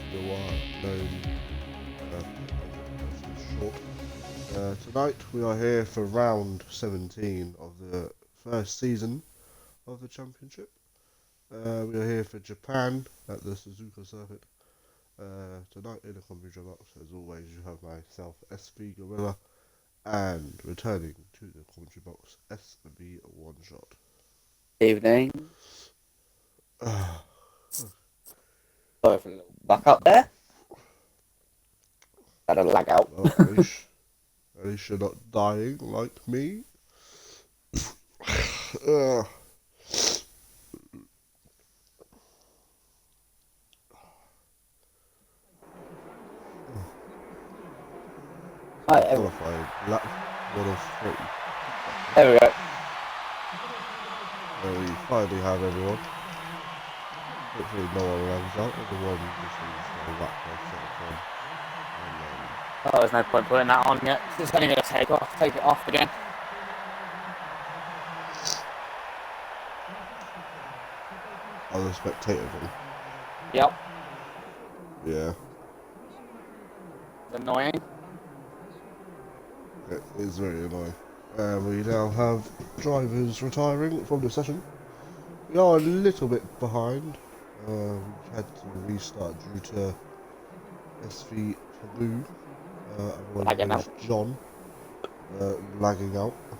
SVOR, known as short. Tonight we are here for round 17 of the first season of the championship. We are here for Japan at the Suzuka circuit. Tonight in the commentary box, as always, you have myself, SV Gorilla, and returning to the commentary box, SV One Shot. Evening. Sorry for a little back up there. Had a lag out. Well, at least you're not dying like me. Right, Qualified lap 1 of 3. there we go. We finally have everyone. Hopefully no one runs out. Everyone just needs to lap their Oh, there's no point putting that on yet. It's only going to take it off again. other spectator thing. Yep. Yeah. Annoying. It is very annoying. We now have drivers retiring from the session. We are a little bit behind. We had to restart due to SV Blue. Lagging out. John lagging out. So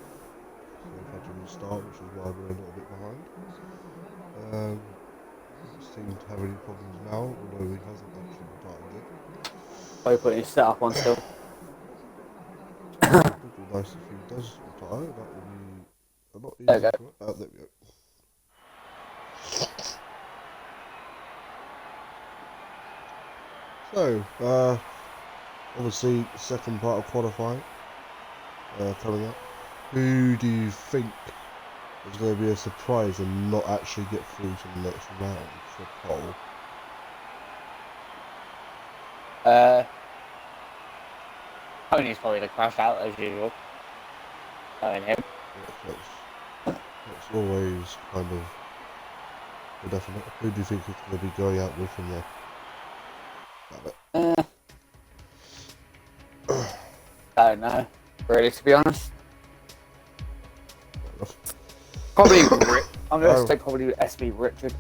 we've had to restart, which is why we're a little bit behind. Don't seem to have any problems now, although he hasn't actually retired yet. Are you putting his setup on still? It would be nice if he does retire. That would be a lot easier. There we go. Oh, there we go. So, obviously, second part of qualifying coming up. Who do you think is going to be a surprise and not actually get through to the next round for pole? Tony's probably going to crash out as usual. Knowing him. That's always kind of the definite. Who do you think is going to be going out with him there? I don't know, really, to be honest. Probably I'm going to say probably SB Richard.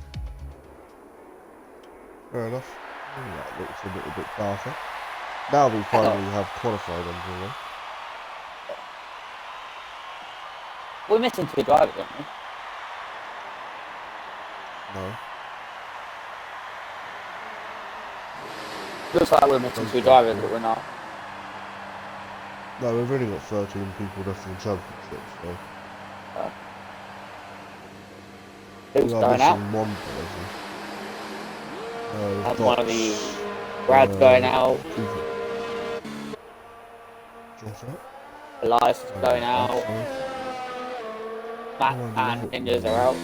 Fair enough. That looks a little bit darker. Now we finally have qualified underway. We're missing 2 drivers, aren't we? No. Looks like we're missing 2 drivers, but we're not. No, we've only got 13 people left in the championship, so... Who's going out? One person. And one of the Brad's going out. Elias is going out. Matt and Ninjas are out.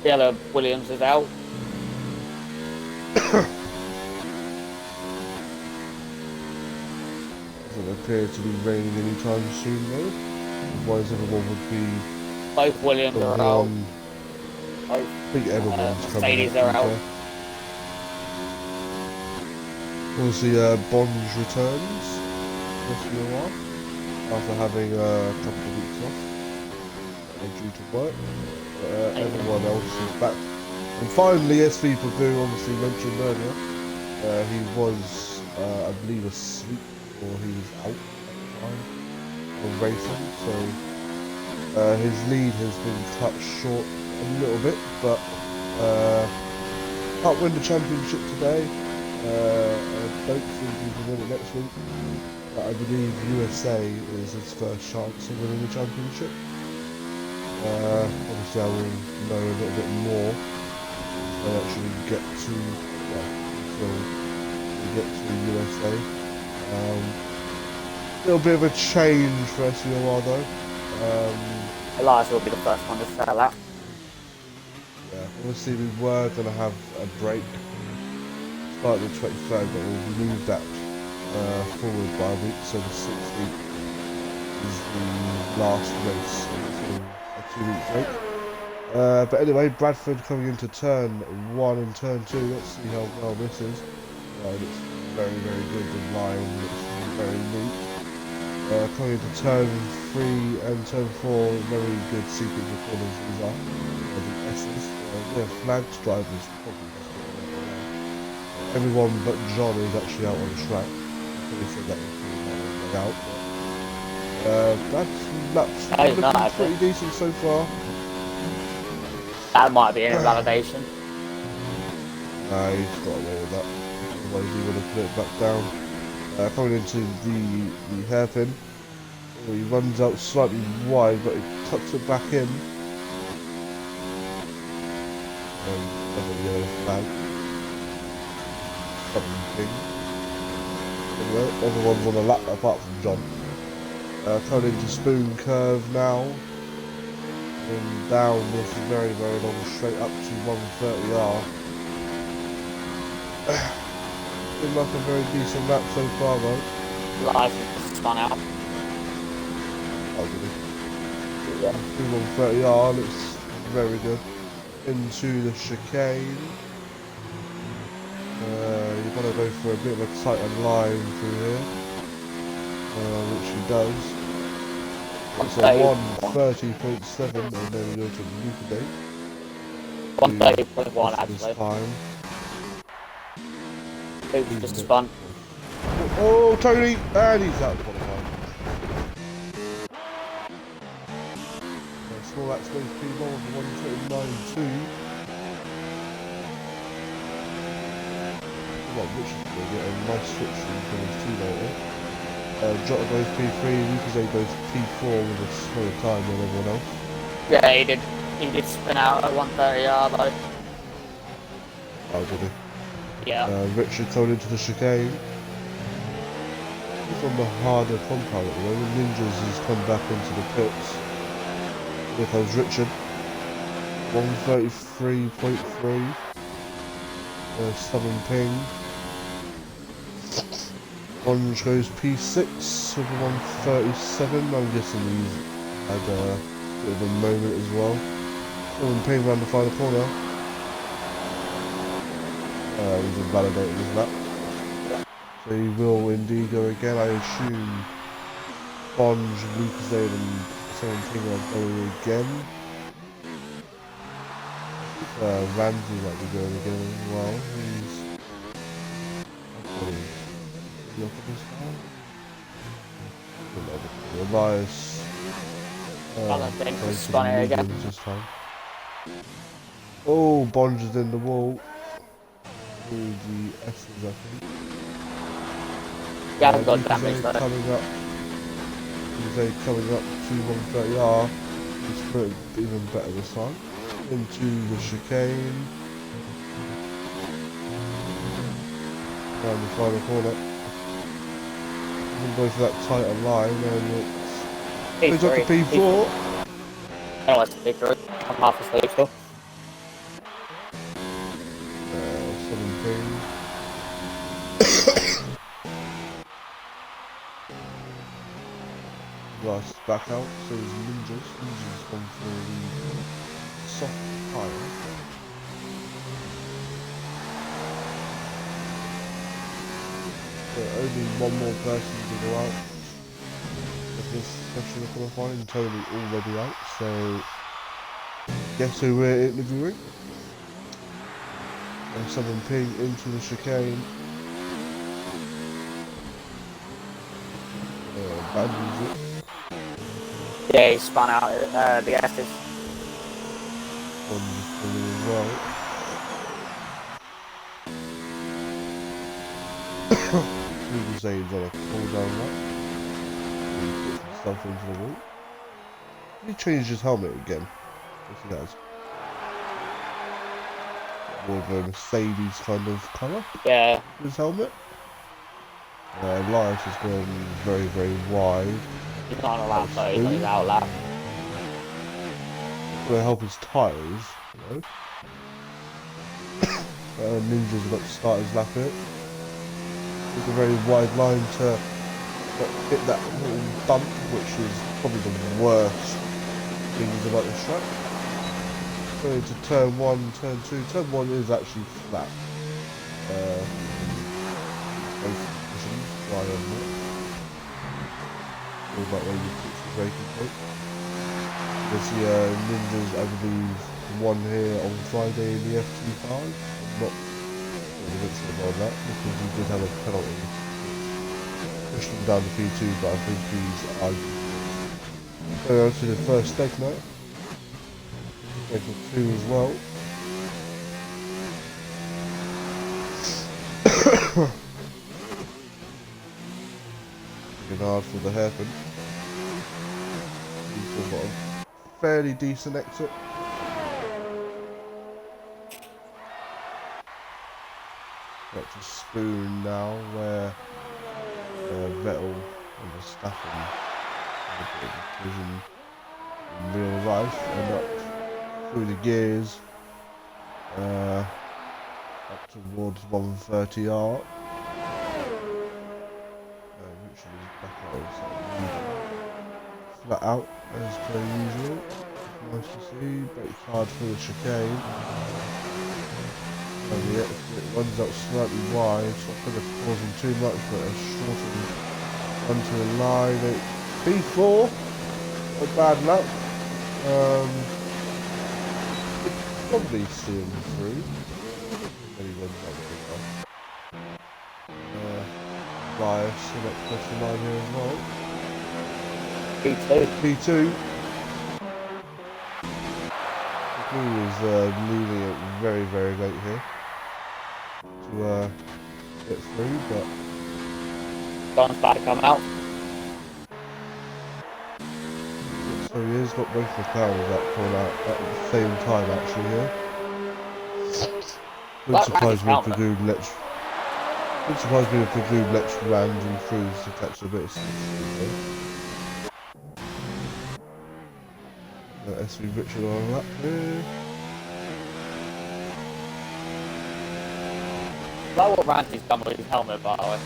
Yellow Williams is out. Doesn't appear to be raining anytime soon though. Otherwise everyone would be... Both Williams are out. I think everyone's coming. Mercedes are out. Obviously, Bonds returns SVOR after having a couple of weeks off due to work. Everyone else is back. And finally, SV Pagoo, obviously mentioned earlier, he was, I believe, asleep or he was out at the time of racing, so his lead has been cut short a little bit, but can't win the championship today. I don't think he can win it next week, but I believe USA is his first chance of winning the championship. Obviously I will know a little bit more when I actually get to, until we get to USA. Little bit of a change for SVOR though. Elias will be the first one to sell that. Yeah, obviously we were going to have a break start the 23rd, but we'll move that forward by a week, so the 16th is the last race until a 2-week break. But anyway, Bradford coming into turn 1 and turn 2. Let's see how well this is. It's very, very good. The line looks very neat. Coming into turn 3 and turn 4, very good sequence of corners these are. The S's. They're flagged drivers, probably just getting out of the way. Everyone but John is actually out on the track. I probably said that before on the way out. That's laps looking pretty decent so far. That might be an invalidation. Nah, he's got away with that. Otherwise he would have put it back down. Coming into the hairpin. He runs out slightly wide, but he tucks it back in. Another yellow flag. Something. Anyway, everyone's on a lap apart from John. Coming into spoon curve now. And down this very, very long straight up to 130R. Been like a very decent lap so far though. Live spun out. Oh, did he? Yeah. 130R looks very good. Into the chicane. You've got to go for a bit of a tighter line through here. Which he does. It's a 130.7 and then we go to Lucaday. 130.1 actually. Time. Oops, just spun. Oh, Tony! And he's out of qualifying. Small laps goes P1 with 129.2. Well, Richard's going to get a nice switch from his 2 later. Jota goes P3, Lucas goes P4 with a slower time than everyone else. Yeah, he did spin out at 130R though. Oh, did he? Yeah. Richard coming into the chicane. He's on the harder compound at the moment. Ninjas has come back into the pits. Here comes Richard. 133.3. Southern ping. Orange goes P6 with a 137. I'm guessing he's had a bit of a moment as well. Southern ping around the final corner. He's invalidated his lap. So he will indeed go again. I assume Bonge, Lucasade and Southern ping are going again. Ramsey might be going again as well. He's look at this now. Elias spun it again. This time. Oh, Bonge is in the wall. Through the S's, I think. Yeah, I've got damage though. Coming up. Coming up to 130R. He's put it even better this time. Into the chicane. Down the final corner. Go for that tighter line and it's up to P4. I don't want to P3. I'm half asleep still. 17. Last back out, so is Ninjas. Ninjas gone for the soft tyre. Only one more person to go out of this session of qualifying. Tony already out, so guess who we're interviewing? Southern ping into the chicane. Bandies it. Yeah, he spun out the S's. One just coming as well. Lucas Aid's on a pull down lap. He puts himself into the wall. He changed his helmet again. Yes, he has. More of a Mercedes kind of colour. Yeah. His helmet. Elias has gone very, very wide. He's not on a lap though, he's on his out lap. Gonna help his tyres, you know. Ninja's about to start his lap here. With a very wide line to hit that little bump, which is probably the worst things about this track. Going to turn 1, turn 2. Turn 1 is actually flat. Both positions, dry and wet. All about where you put your braking point. There's the Ninjas, I believe, one here on Friday in the FT5. I'm not really sure about that because he did have a penalty. Pushed him down to P2, but I think he's argued. Going on to the first leg now. Second 2 as well. Looking hard for the hairpin. He's got a fairly decent exit. Got to Spoon now, where Vettel and Verstappen have a bit of vision in real life, and up through the gears, up towards 130R. Richard is back out, flat out as per usual. Nice to see. Breaks hard for the chicane. And the exit runs out slightly wide, it's not going to cause him too much, but a shortened run to the line. P4, a bad luck. Could probably see him through. Then he runs out the line. Bias, the next question line here as well. P2. P2. He was leaving it very, very late here to get through, but Don's about to come out. so he has got both McLarens that coming out at the same time actually here. Wouldn't surprise me if the dude lets random through to catch a bit of speed. SV Richard on a lap here. Like what Randy's done with his helmet, by the way.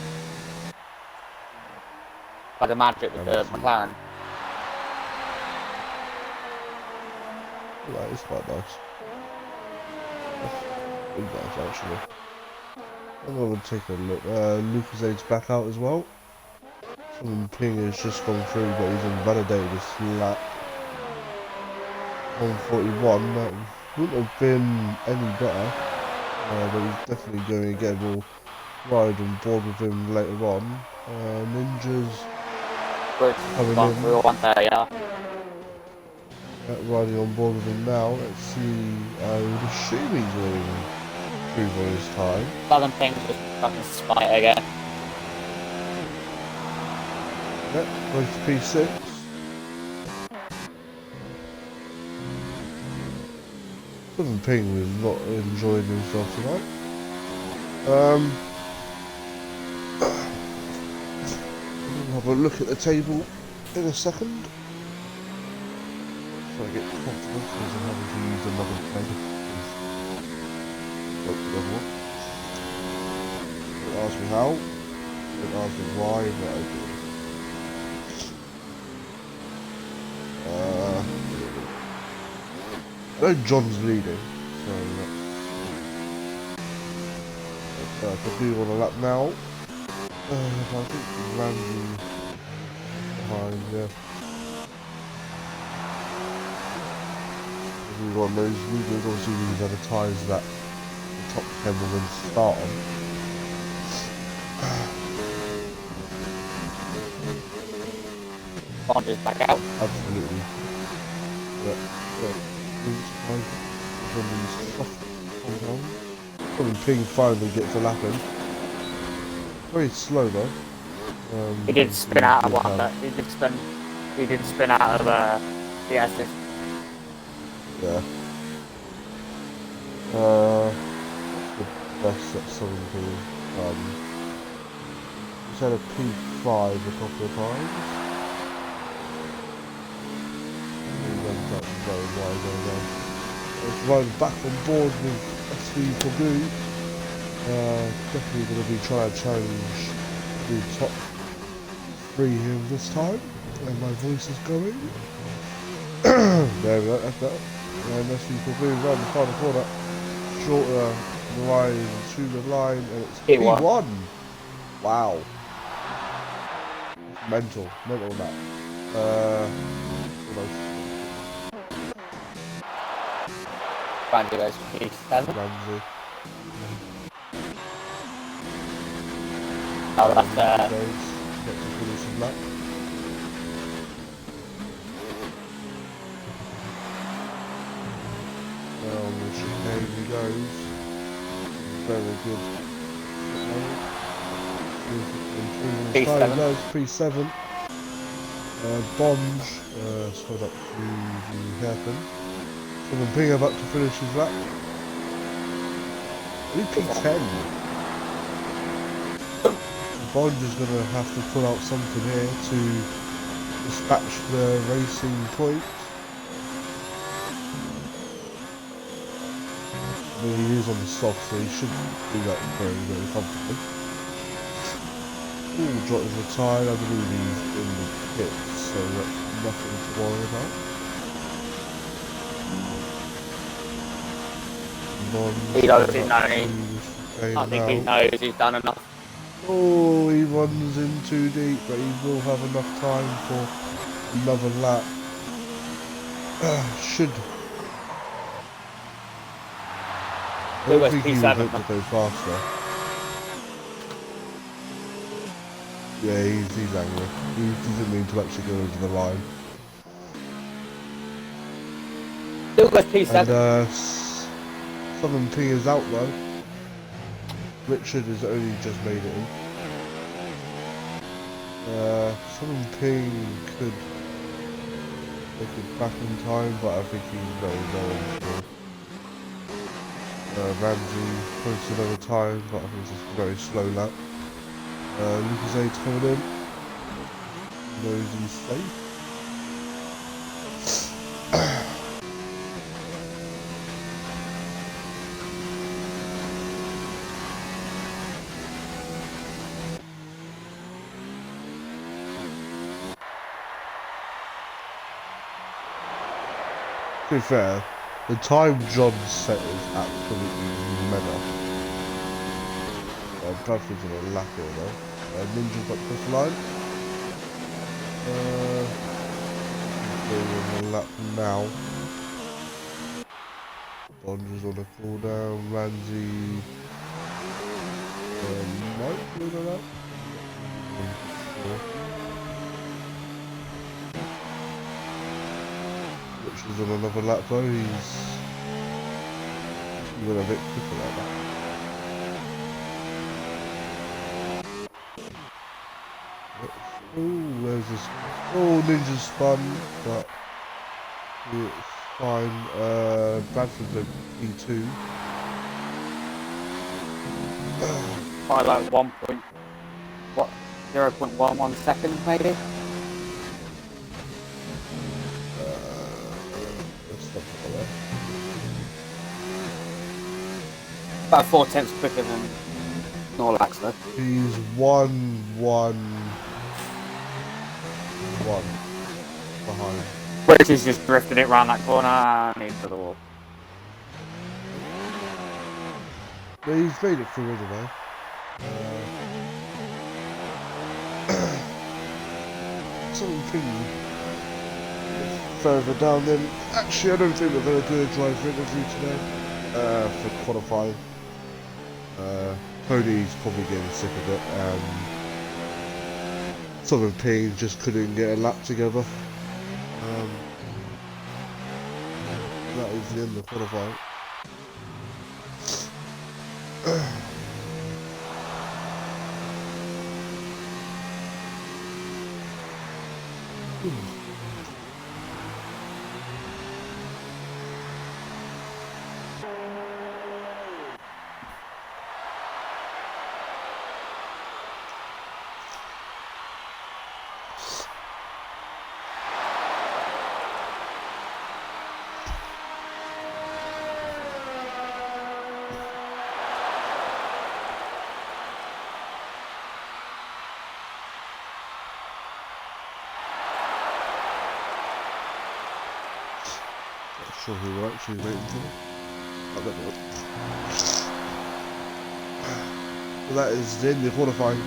By the magic with the McLaren. That is quite nice. That's really nice actually. I'm going to take a look. Lucas Aid's back out as well. Someone Ping has just gone through, but he's invalidated his lap. 141, that wouldn't have been any better, but he's definitely going to get a little ride on board with him later on. Ninjas coming in. Through one there, yeah. Riding on board with him now. Let's see, I would assume he's going to improve on his time. Southern Ping's just fucking spite again. Yep, both P6. Southern Ping was not enjoying himself tonight. We'll have a look at the table in a second. So I get comfortable because I'm having to use another pen. Broke the other one. Don't ask me how. Don't ask me why, but I do. I know John's leading, so I could do on a lap now. But I think Randy behind, yeah. Everyone knows Ruben obviously we've advertised that the top 10 will then start on. Bond is back out. Absolutely. Yeah. Probably Ping finally gets a lap in. Very slow though. He did spin out of one, but he did spin out of the assist. Yeah. The best that someone could have done. He's had a P5 a couple of times. Very wide over. It's right back on board with SV Pagoo. Definitely going to be trying to challenge the top 3 here this time. And my voice is going. There we go, that's that. And that's the move around the final corner. Shorter line to the line, and it's P1. P1. Wow. Mental that. What else? Randy goes P7. Ramsey. Oh, that's Goes, gets a finishing lap. Now on the chicane he goes. Very good. P7. Does P7. Bond slowed up to the hairpin. So then Ping about to finish his lap. Only P10. Bond is going to have to pull out something here to dispatch the racing points. I mean, he is on the soft, so he should do that very, very comfortably. Ooh, Jot is retired. I believe he's in the pits, so that's nothing to worry about. He doesn't know. I think he knows he's done enough. Oh, he runs in too deep, but he will have enough time for another lap. Should. I don't think he would hope to go faster. Yeah, he's angry. He didn't mean to actually go over the line. Still goes P7. And Southern P is out though. Richard has only just made it in. Southern P could make it back in time, but I think he's very unsure. Ramsey points another time, but I think it's just a very slow lap. Lucas Aid's coming in. Knows he's safe. To be fair, the time John set is absolutely mega. Bradford's on a lap here though. Ninja's got across the line. Going on the lap now. Bond is on a cool down. Ramsey might be on a lap. Which is on another lap though. He's went a bit quicker like that. Oh, where's this? Oh, Ninja spun, but it's fine. Bradford's at P2. By like 0.11 seconds maybe? Let's stop there. About 4/10 quicker than Norlax though. He's 1-1-1 behind. British is just drifting it round that corner and into the wall. Yeah, he's made it through anyway. Something further down then. Actually, I don't think we're going to do a driver interview today for qualifying. Tony's probably getting sick of it, and Southern P just couldn't get a lap together. That is the end of qualifying. sure who we're actually waiting for. Oh, there we go. So that is the end of qualifying.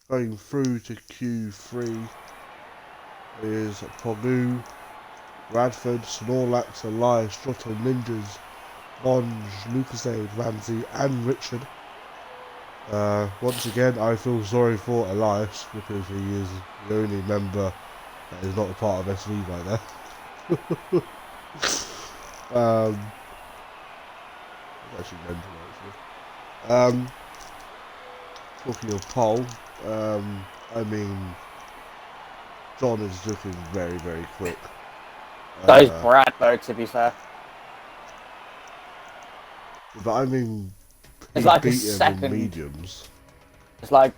Going through to Q3 is Pogu, Radford, Snorlax, Elias, Jotto, Ninjas, Monge, Lucasade, Ramsey, and Richard. Once again, I feel sorry for Elias because he is the only member that is not a part of SV right there. Actually mental actually. Talking of pole, I mean, John is looking very, very quick. So is Brad, though, to be fair. But I mean, he It's like a beat him in second. mediums. It's like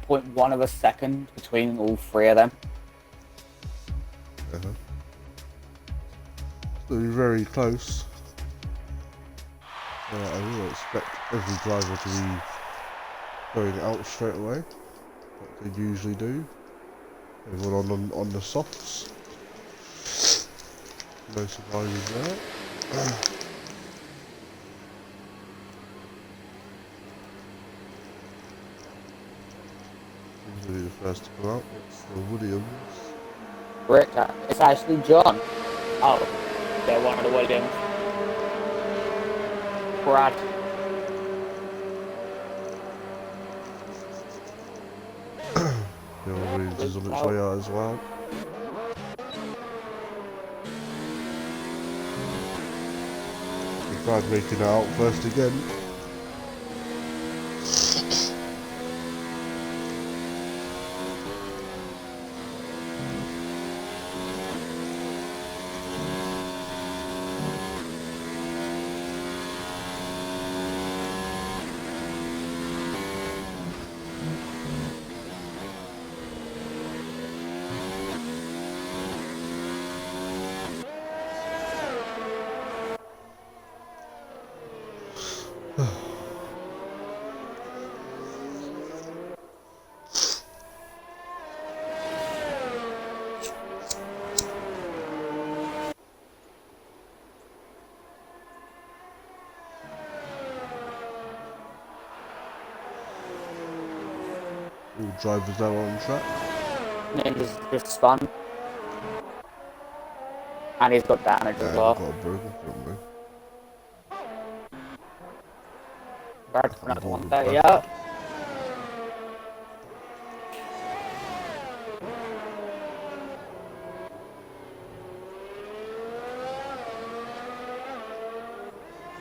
0.1 of a second between all three of them. So he's very close. I will expect every driver to be going out straight away, like they usually do. Everyone on the softs. No surprises there. Seems to be the first to come out. It's the Williams. Rick, it's actually John. Oh, they're one of the Williams. Brad. The old Williams is on its way out as well. Brad making it out first again. All drivers now on track. Ninja's just spun. And he's got damage as well. Got a broken front. Brad's another 130 out.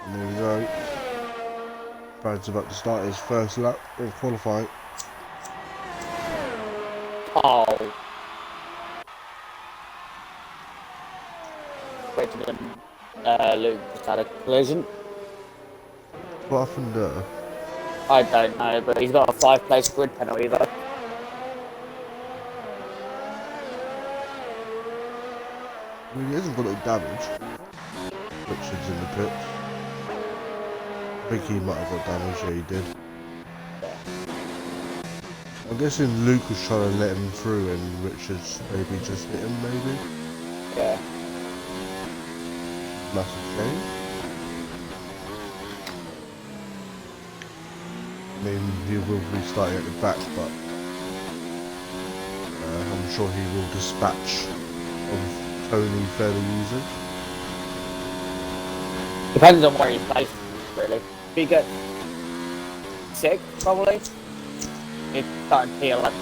And there we go. Brad's about to start his first lap in qualifying. Oh. Richard and Luke just had a collision. What happened there? I don't know, but he's got a 5-place grid penalty though. I mean, he hasn't got any damage. Richard's in the pit. I think he might have got damage, yeah he did. I'm guessing Luke was trying to let him through and Richard's maybe just hit him, maybe? Yeah. Massive shame. I mean, he will be starting at the back, but I'm sure he will dispatch of Tony fairly easy. Depends on where he plays, really. If he gets 6, probably. It's starting P11.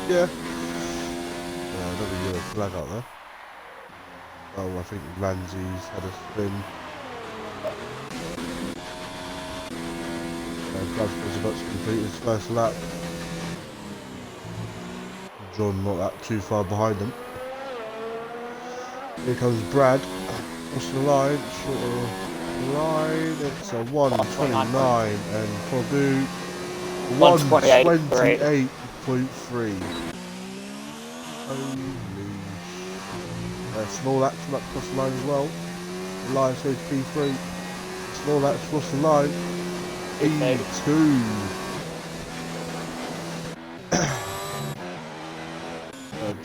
Yeah. Another yellow flag out there. Oh, I think Ramsey's had a spin. Bradford's about to complete his first lap. John not that too far behind him. Here comes Brad. What's the line? Short of the line. It's a 129 and Pogu 128.3. Holy. Small Axe from across the line as well. Elias goes P3. Small Axe across the line. E2.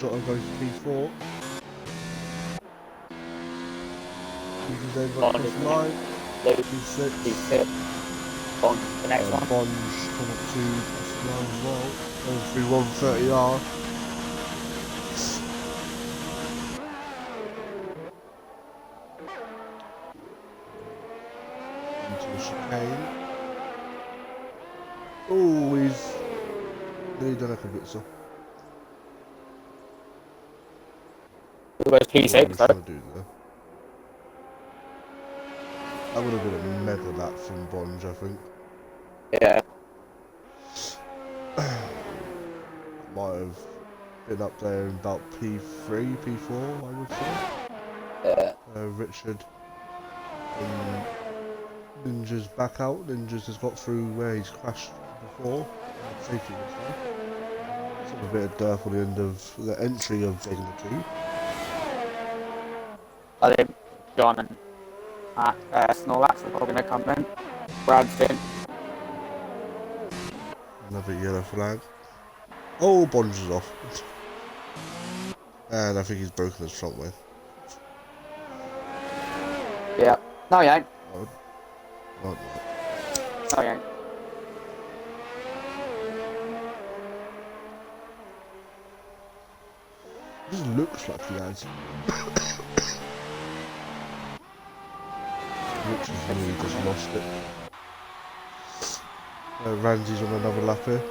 Jota goes P4. Because they've got Bond cross is the the line. next. P6. P6. Bond, the next one. Bonge come up to cross the line as well. Going through 130R. Into the chicane. Oh, he's nearly done a Kubica. Who goes What he P6, was though? trying to do there. That would have been a mega lap from Bonge, I think. Yeah. Might have been up there in about P3, P4, I would say. Yeah. Richard and Ninja's back out. Ninja's has got through where he's crashed before. Safety was there. Sort of a bit of dirt on the end of the entry of Dignity. I think John and Snorlax are probably going to come in. Brad's in. Another yellow flag. Oh, Bonge is off. And I think he's broken his front wing. Yeah. No, he ain't. Oh, no. No, he ain't. It just looks like he has. Richard's really just lost it. Ramsey's on another lap here.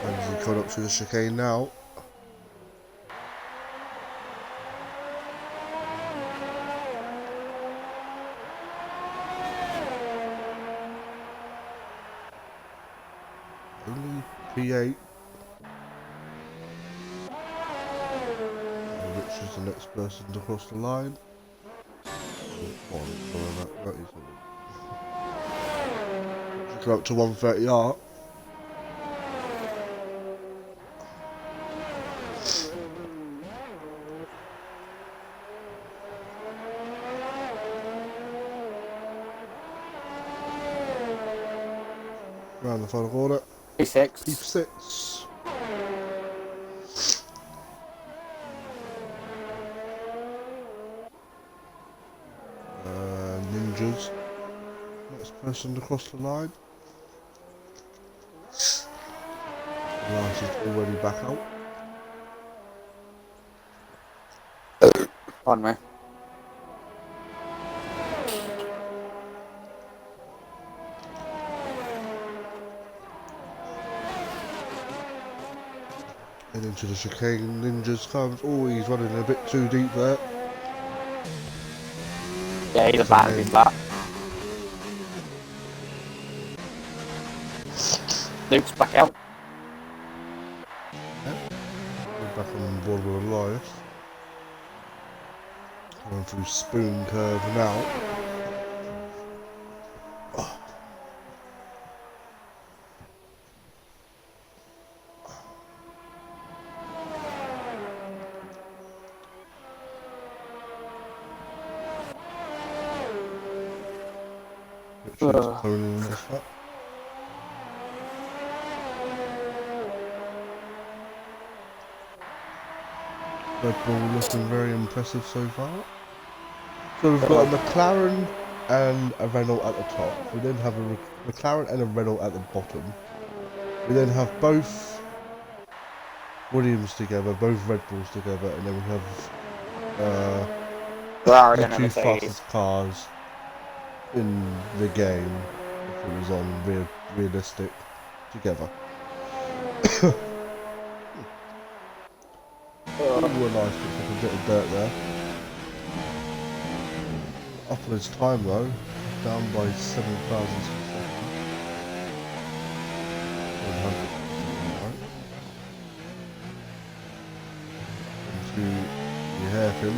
Ramsey coming up through the chicane now. Only P8. Richard's the next person to cross the line. Go up to 130R. Around the final corner. P6. P6. Ninjas. Next person to cross the line. Lance is already back out. Pardon me. And into the chicane, Ninjas comes. Oh, he's running a bit too deep there. Yeah, he's a bad his lap. Luke's back out. We're back on board with Elias. Going through Spoon Curve now. Richard's coming in this lap. Red Bull looking very impressive so far. So we've got a McLaren and a Renault at the top. We then have a McLaren and a Renault at the bottom. We then have both Williams together, both Red Bulls together, and then we have Ferrari the and a two Mercedes. fastest cars in the game if it was on realistic together. Ooh, nice, picks up a bit of dirt there. Up on his time though, down by 7,000 seconds. 100, right? Into the hairpin.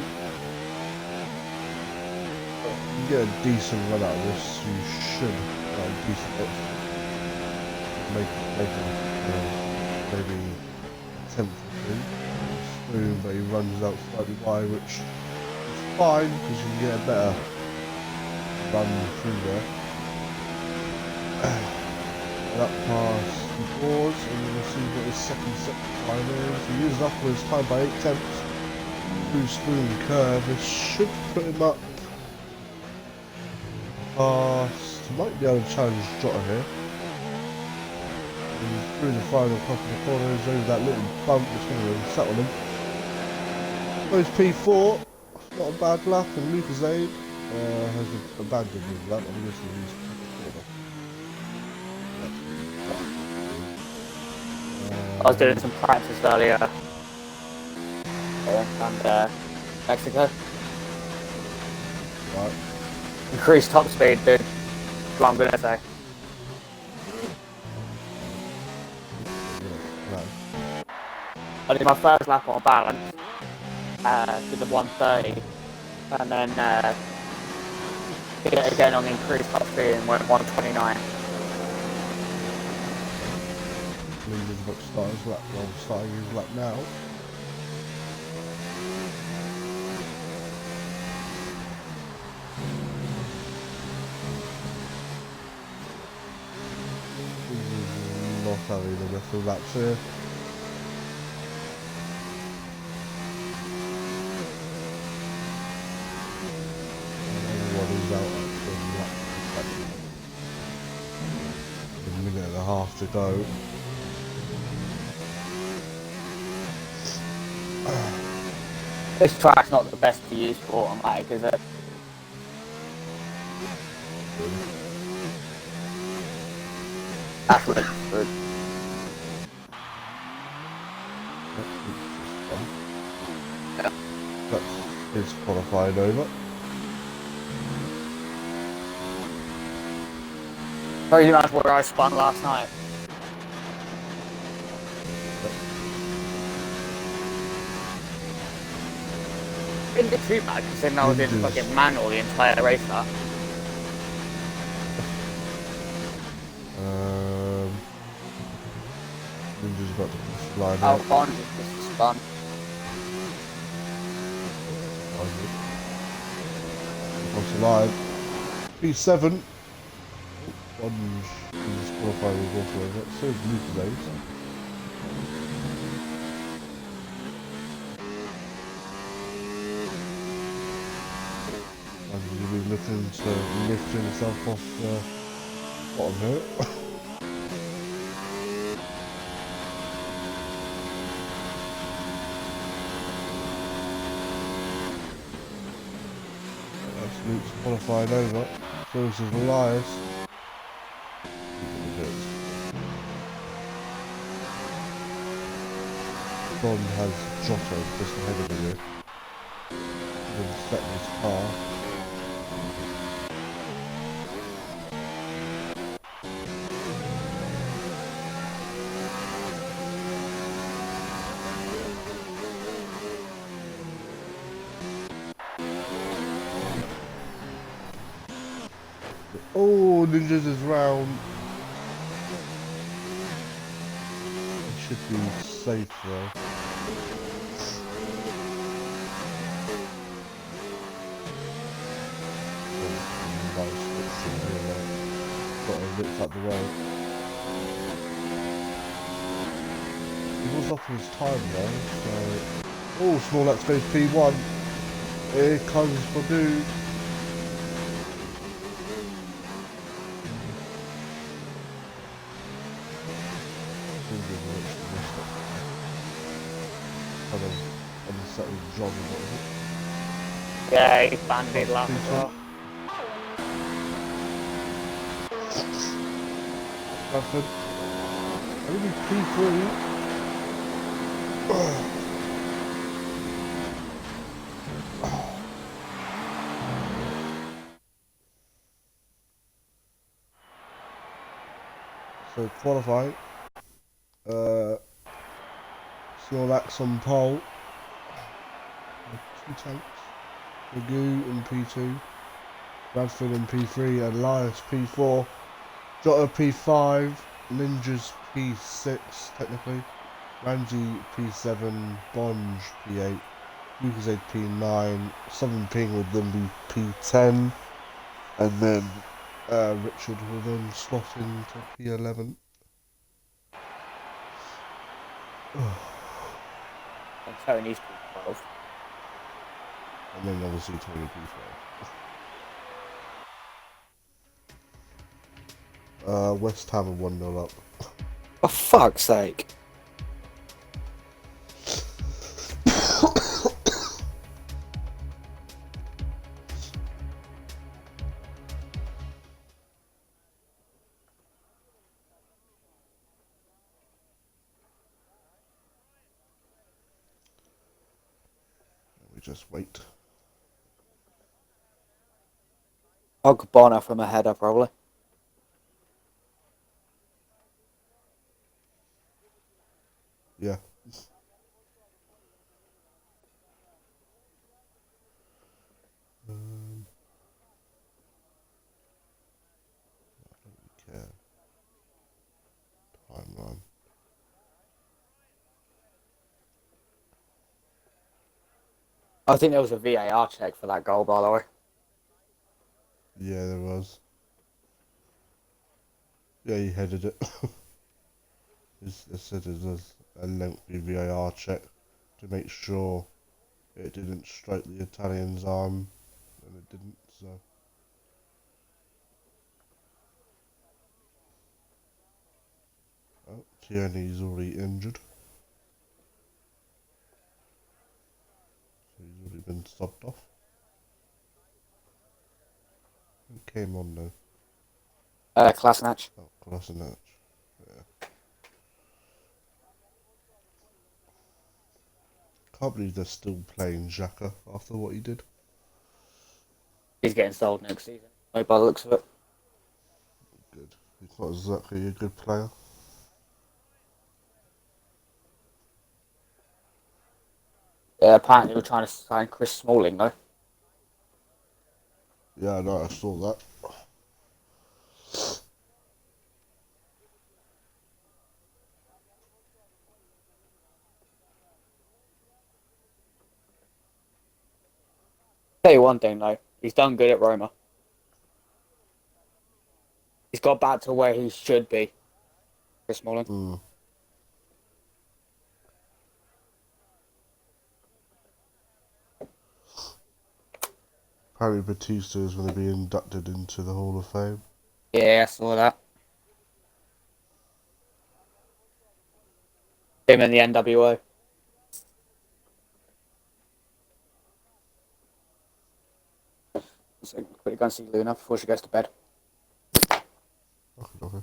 You get a decent run out of this, you should have a decent option. Make it maybe 10th or 2. Smooth, but he runs out slightly wide, which is fine because you can get a better run through there. That pass he paused, and we'll see what his second set time is. He is up for his time by 8 tenths. Through smooth curve, this should put him up past. Might be able to challenge Jota here. And through the final couple of corners, over that little bump, it's going to settle him. Goes P4, not a bad lap, and Lucas Aid has abandoned his lap. I'm guessing he's I was doing some practice earlier and Mexico. right. Increased top speed, dude. That's what I'm gonna say. No. I did my first lap on balance, did the 130, and then did it again on increased top speed and went 129. Leaders about to start his lap. Well, starting his lap now. Not having the rest of the laps here. Everyone is out after the lap. A minute and a half to go. This track's not the best to use for automatic, is it? That's what it's good. That's his qualified over. Pretty much where I spun last night. Didn't do too bad considering I was in fucking manual the entire race that. Ninja's about to slide Oh, out. Bond is just spun. Across the line. P7. Bond is qualified with also over. So is Lucas Aid. And he'll be looking to lift himself off the bottom here. Luke's qualified over. So this is Elias. Bond has Jota just ahead of him. He's set his car. Oh, Ninjas is round. It should be safe though. Got a bit out the way. He was off his time though, so... Oh, small lap space P1. Here comes for dude. Kind of unsettled job, isn't it? Yeah, he banded lap as well. Bradford. Only P3. So qualifying. Snorlax on pole. 2 tanks. Magoo in P2. Bradford in P3. And Elias P4. Jota P5. Ninjas P6 technically. Ranji P7, Bonge P8, Lucasade P9, Southern Ping will then be P10, and then Richard will then slot into P11. And Tony's P12. And then obviously Tony P12. West Ham are 1-0 up. For fuck's sake. We just wait. Ogbonna from a header, probably. Yeah. Yeah. Timeline. I think there was a VAR check for that goal, by the way. Yeah, there was. Yeah, he headed it. It said it was a lengthy VAR check to make sure it didn't strike the Italian's arm, and it didn't, so. Oh, Tierney's already injured. So he's already been subbed off. Who came on though? Klasnach. Oh, Kolasinac. Yeah. Can't believe they're still playing Xhaka after what he did. He's getting sold next season, by the looks of it. Good. He's not exactly a good player. Yeah, apparently we're trying to sign Chris Smalling, though. Yeah, I know, I saw that. Tell you one thing, though. He's done good at Roma. He's got back to where he should be, Chris Smalling. Mm. Apparently Batista is going to be inducted into the Hall of Fame. Yeah, I saw that. Him and the NWO. So quickly go and see Luna before she goes to bed. Okay.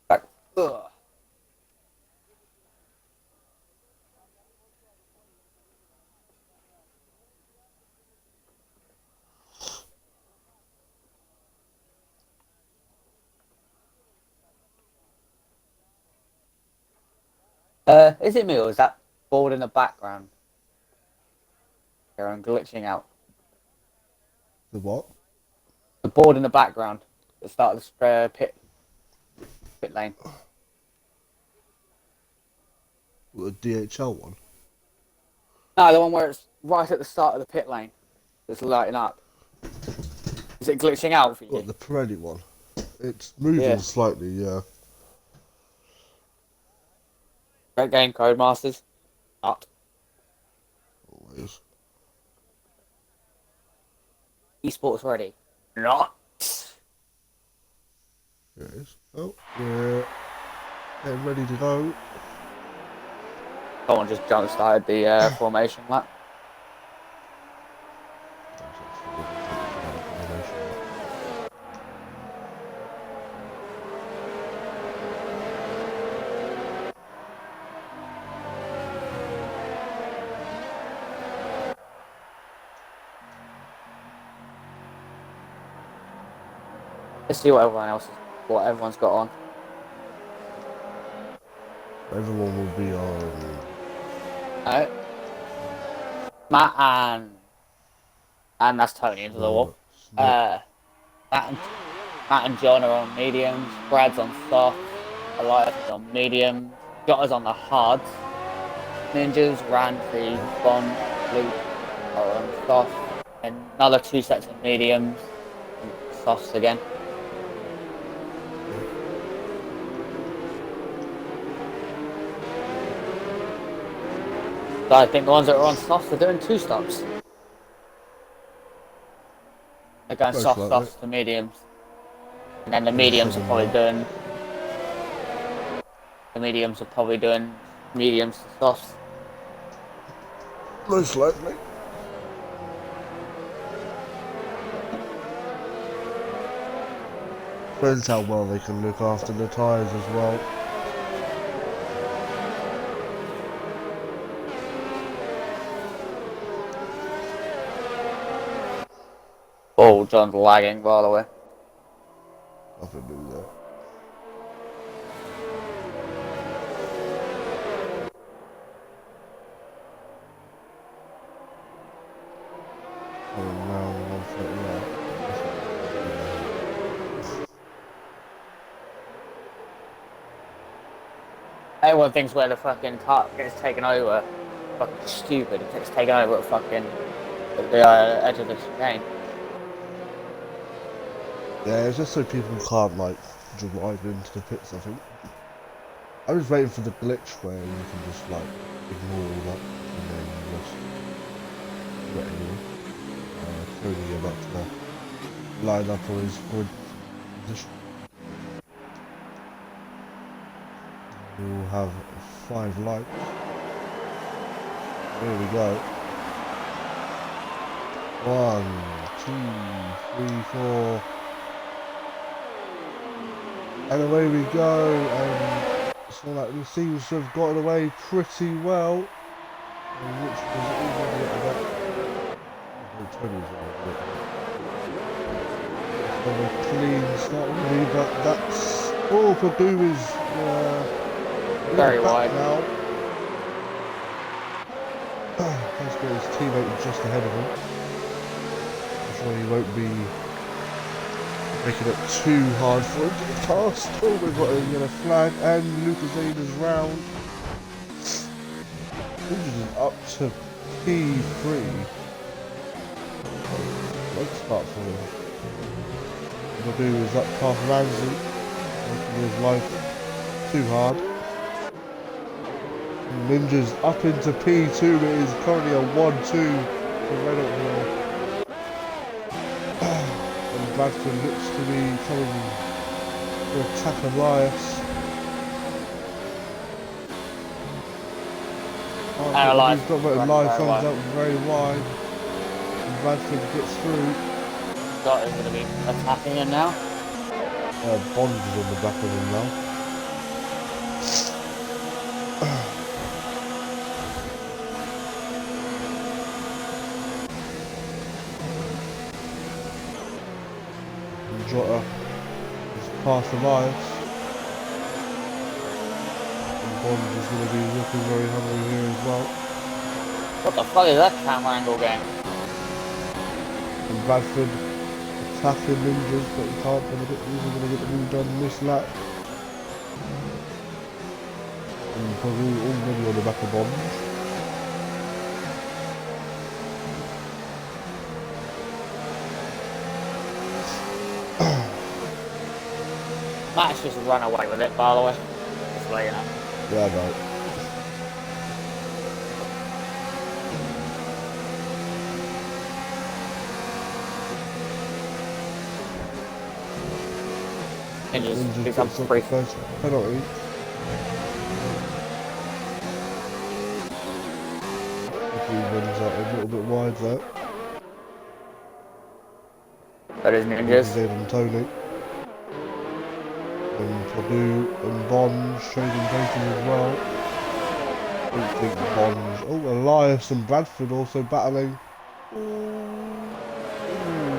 Back. Ugh. Is it me or is that board in the background? Here, I'm glitching out. The what? The board in the background. The start of the pit lane. The DHL one? No, the one where it's right at the start of the pit lane. It's lighting up. Is it glitching out for you? What, the Pirelli one? It's moving Yeah. slightly, yeah. Great game, Codemasters. Up. Always. Esports ready. Not. Here it is. Oh, we're getting ready to go. Someone just jump started the formation lap. Let's see what everyone's got on. Everyone will be on. Matt and that's Tony into the wall. Matt and John are on mediums. Brad's on soft. Elias is on mediums. Jotta's on the hards. Ninjas, Ramsey, Bond, Luke are on soft. And another 2 sets of mediums. And softs again. So I think the ones that are on softs are doing 2 stops. They're going Most soft likely. softs to mediums. And then the mediums are probably doing mediums to softs. Most likely. Depends how well they can look after the tyres as well. Oh, John's lagging, by the way. Nothing to do with that. Around 139. Everyone thinks where the fucking car gets taken over. Fucking stupid. It gets taken over at fucking the edge of the chicane. Yeah, it's just so people can't like drive into the pits, I think. I was waiting for the glitch where you can just like ignore all that and then just get anyway. Tony about to line up on his good position. We'll have 5 lights. Here we go. 1, 2, 3, 4. And away we go, and so like we seems to have gotten away pretty well. Which was even a bit of that. Tony's on a bit. A clean start really, but that's all Purdue is very wide now. He's got his teammate just ahead of him. I'm sure he won't be making it too hard for him to get past. Oh, we've got a yellow flag and Lucas Ada's round. Ninjas is up to P3. Let's start for him. Purdue is up past Ramsey, making his life too hard. Ninjas up into P2, it is currently a 1-2 for Renault here. And Bradford looks to be coming to attack Elias. Elias He's got Elias thumbs up very wide. And Bradford gets through. Scott is going to be attacking him now. Bond is on the back of him now. Jota is past Elias. And Bond is going to be looking very hungry here as well. What the fuck is that camera angle game? And Bradford attacking Ninjas, but he can't going to get the move done this lap. And Peru already on the back of Bond. Matt's just run away with it, by the way. Just so you know. Yeah, no. And just Ninjas do some gets up free. the first penalty. If he runs out a little bit wide there. That is He's ninjas. in on Tony. And Purdue and Bond trading places as well. I don't think Bond. Oh, Elias and Bradford also battling. Ooh,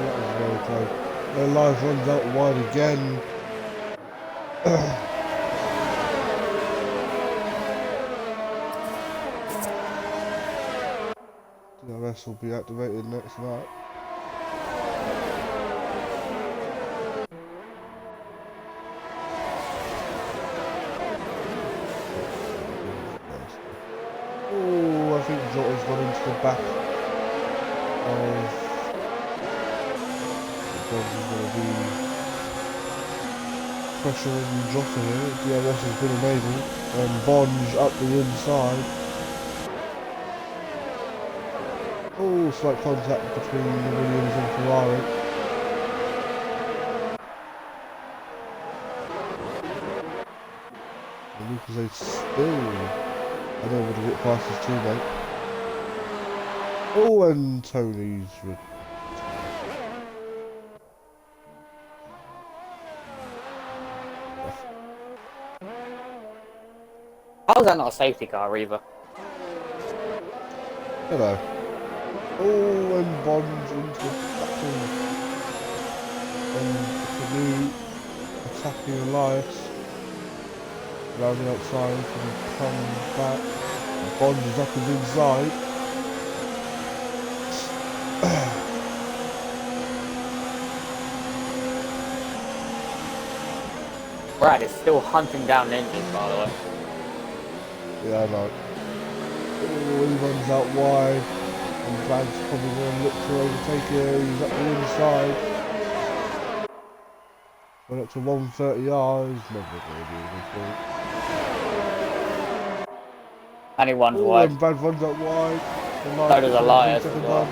that was very close. Elias runs out wide again. DRS will be activated next lap. Oh, I think Jota's gone into the back of. Bond's going to be pressuring Jota here. DRS has been enabled. And Bond up the inside. Oh, slight contact between the Williams and Ferrari. And Lucas still unable to get past his teammate. Oh, and Tony's How is that not a safety car either? hello. Oh, and Bond into the battle. And Canoe attacking Elias. Around the outside, and come back. Bond is up his inside. Brad is still hunting down ninjas, by the way. Yeah, I know. Oh, he runs out wide. And Brad's probably going to look to overtake it. He's up the inside. Went up to 130 yards. Never going to be anything. And he runs Oh, wide. and Brad runs out wide. So does Elias as well.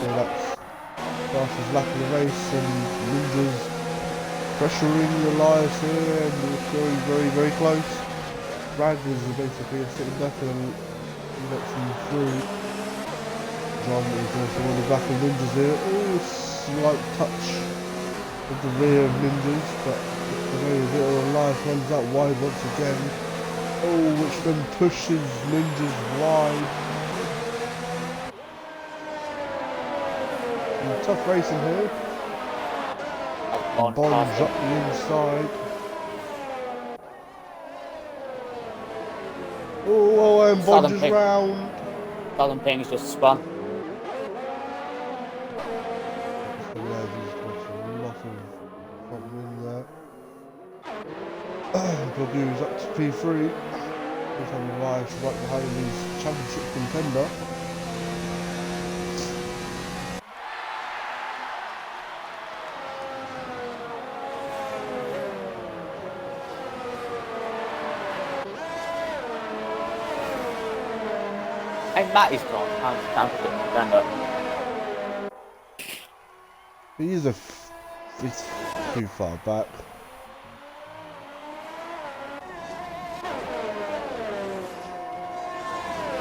So that's fastest lap of the race, and Ninjas pressuring Elias here, and it's going very, very close. Brad is basically a sitting duck, and he lets him through. John is also on the back of Ninjas here. Oh, slight touch of the rear of Ninjas, but the way of it, Elias runs out wide once again. Oh, which then pushes Ninjas wide. Tough racing here. And Bond's up the inside. Oh, and Bond is round. Southern Ping's just spun. So yeah, there's got a lot of problem in there. Purdue's up to P3. He's having Elias right behind his championship contender. Hey, Matty's gone. Championship contender. He is he's too far back.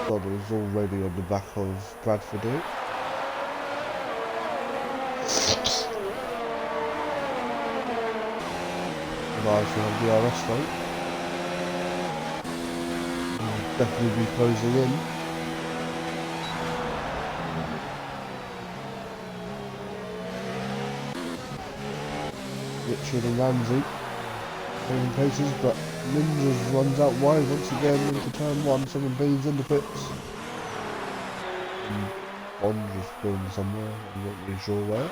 God, is already on the back of Bradford here. Nice to have the DRS though. He'll definitely be closing in. Richard and Ramsey taking places, but Ninjas runs out wide once again into turn 1, 7 Beans in the pits. And Bond just going somewhere, I'm not really sure where.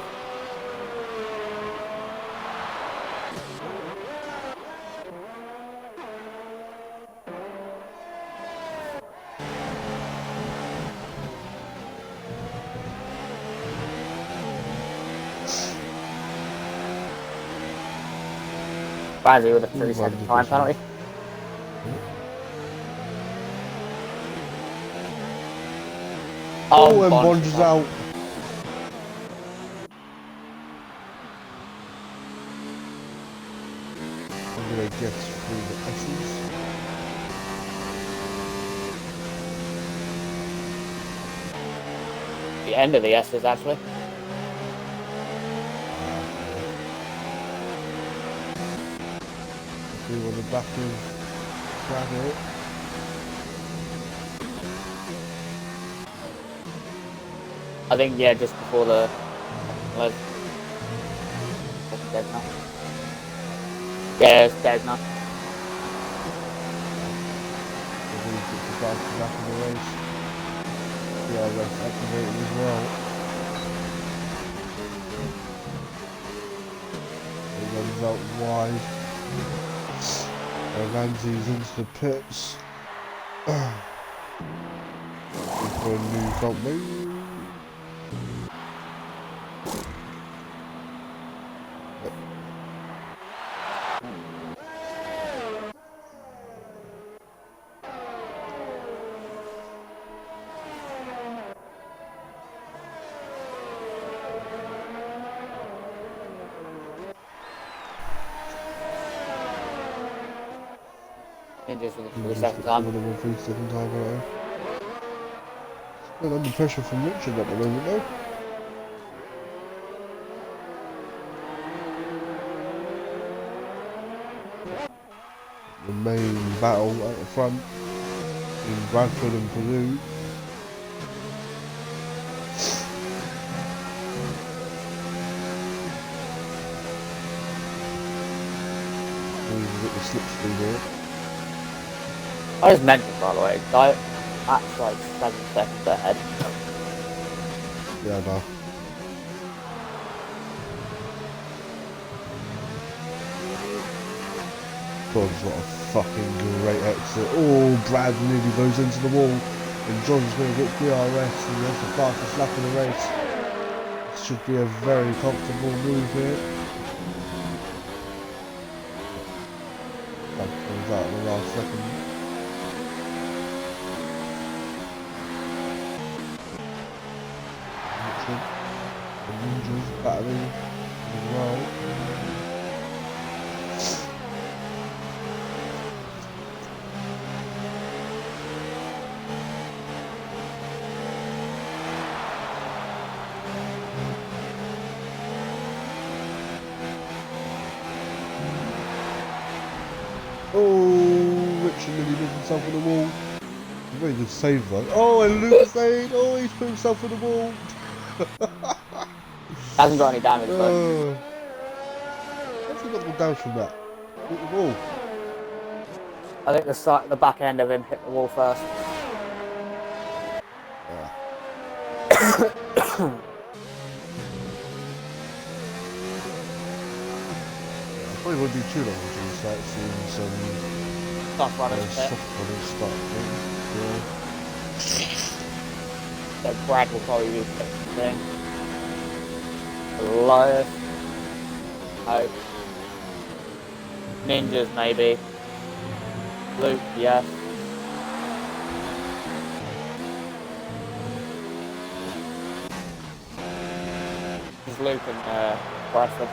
Bradley with a All 30-second runs time efficient. penalty. Oh, and Bond Bond is out. I'm gonna guess through the S's. The end of the S's, actually. We on the back of Bradley. I think, yeah, just before the... Dead now. Yeah, it's dead now. We get the back of the race. Yeah, that's activated as well. It runs out wide. Ramsey's into the pits. For a new front move. Just for the 3-second time. Another 3-second time, right? Still under pressure from Richard at the moment, though. The main battle at the front in Bradford and Purdue. We've got the slipstream here. I just mentioned, by the way, that's like 7 seconds ahead. Yeah, no. God, what a fucking great exit. Oh, Brad nearly goes into the wall. And John's going to get DRS and that's the fastest lap of the race. This should be a very comfortable move here. That comes out in the last second. The Ninjas battling as well. Oh, Richard nearly put himself on the wall. Very good save though. Oh, and Luke saved. Oh, he's put himself on the wall. Hasn't got any damage though. Oh. How's he got the damage from that? Hit the wall. I think the back end of him hit the wall first. Probably won't be too long until we start seeing some Soft runners soft runners start things. So Brad will probably be the thing. Goliath. Hope. Ninjas maybe. Luke, yes. Just Luke and Bradford.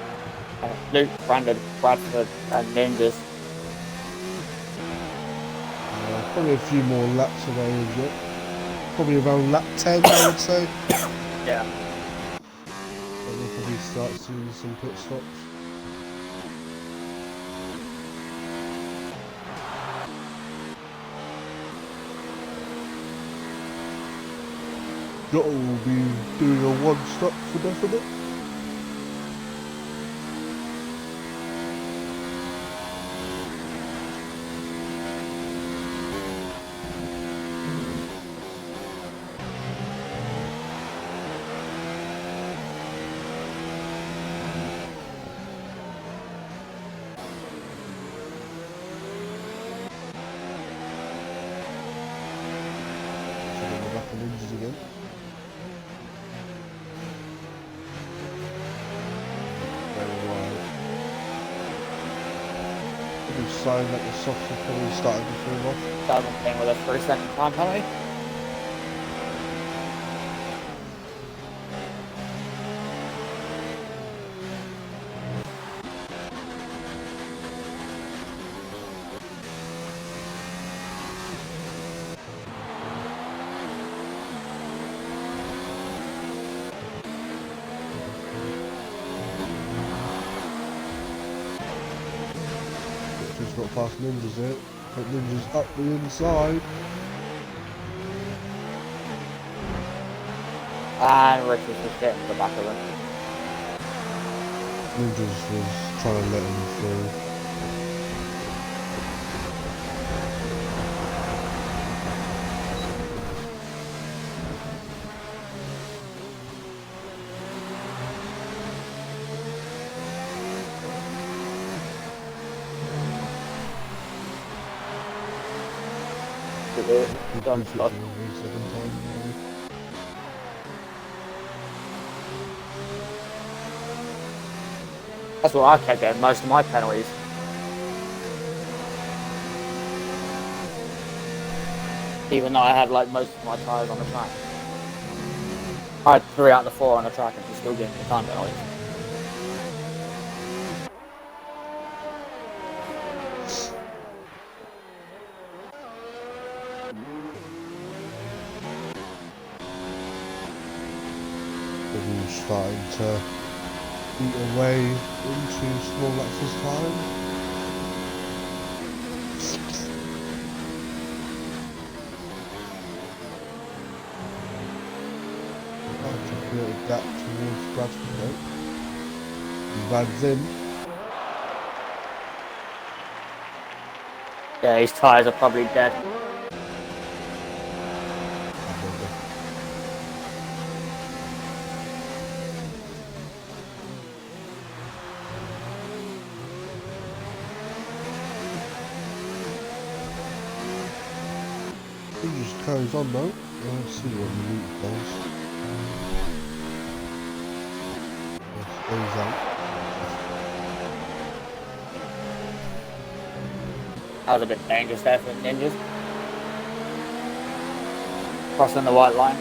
Luke, Brandon, Bradford, and Ninjas. Probably a few more laps away as it. Probably around lap 10, I would say. Yeah. And we'll probably start seeing some pit stops. Jotto will be doing a one stop for definite. Again. good sign that the softs are probably starting to fall off. Doesn't thing with a 3-second time penalty. Just got past Ninjas there, but Ninjas up the inside. And Richards was getting the back of him. Ninjas was trying to let him through. Done stuff. That's what I kept getting most of my penalties. Even though I had like most of my tyres on the track. I had 3 out of the 4 on the track and she's still giving me time penalties. He's starting to eat away into small lapses time. Trying to create a gap towards Bradford. Brad's in. Yeah, his tyres are probably dead. He just carries on though. Let's see what the route does. Stays out. That was a bit dangerous there for the Ninjas. Crossing the white line.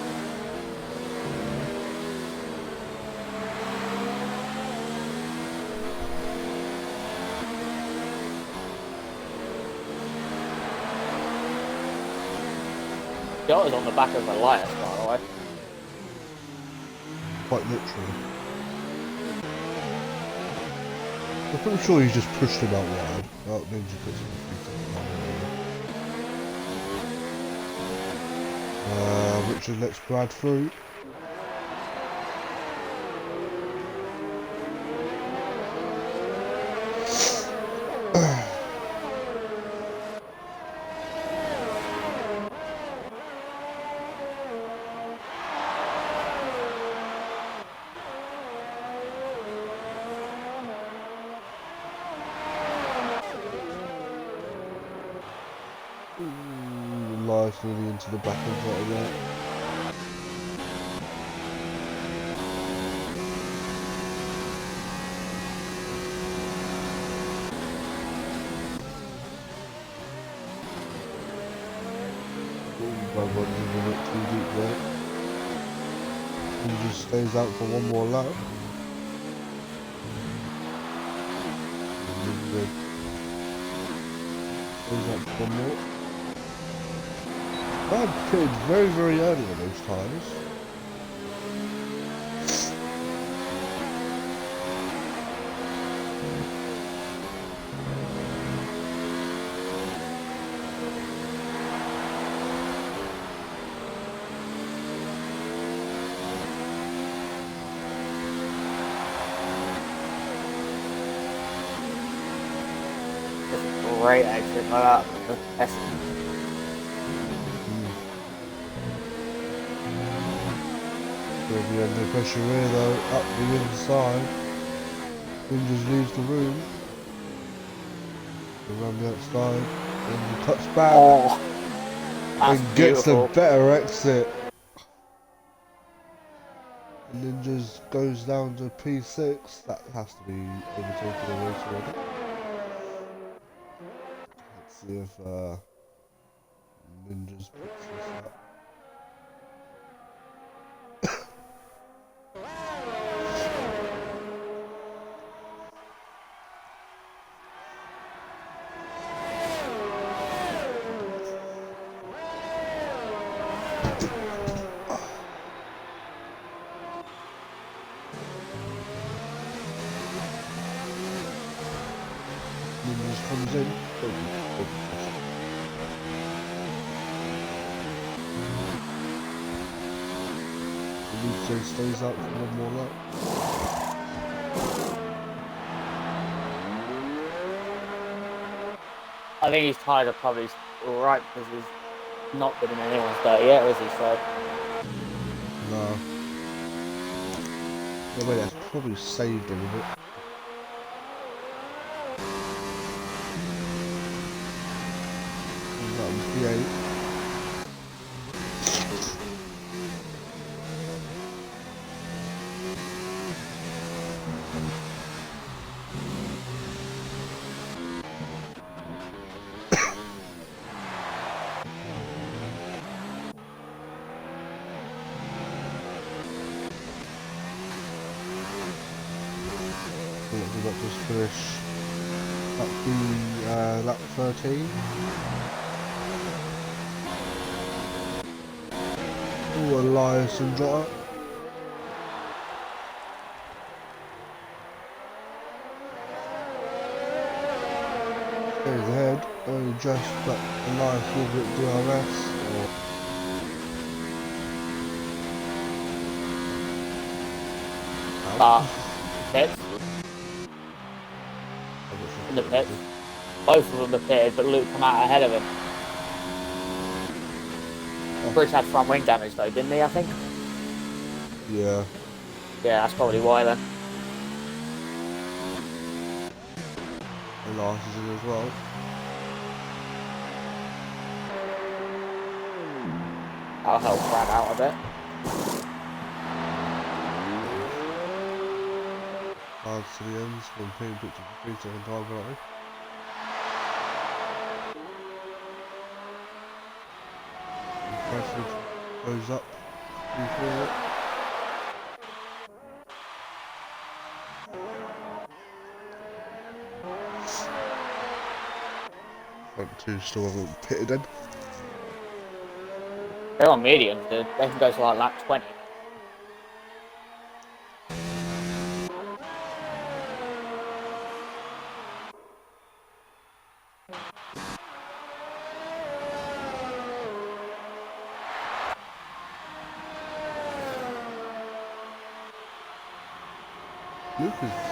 That was on the back of the lights, by the way. Quite literally. I'm pretty sure he just pushed him out wide. Oh, Ninja puts him in. Richard lets Brad through. Lies nearly into the back of the there. Brad runs a bit too deep there. He just stays out for one more lap. Stays out for one more. Brad pitted very, very early on those tyres. Great exit like that. Will be under pressure here though, up the inside. Ninjas leaves the room. Around the outside. And he cuts back. Oh, and gets beautiful. a better exit. Ninjas goes down to P6. That has to be overtaking the race already. see if Ninja's picks this up. Ninja's comes in. Ninja stays out for one more lap. I think his tyres are probably alright because he's not been in anyone's dirt yet, is he? So. No. The way that's probably saved him a bit. That was P8. Did not just finish lap 13. Ooh, Elias and Jota. There's ahead, only just, but Elias will get DRS. Pits. In the pits. Both of them are pitted, but Luke come out ahead of him. Bruce had front wing damage though, didn't he, I think? Yeah. Yeah, that's probably why then. Elias is in as well. That'll help Brad out a bit. Hard to the ends, one pain picture for 3 second time penalty. Bradford goes up before it. Front two still haven't pitted in. They're on mediums, dude. They can go to like lap 20.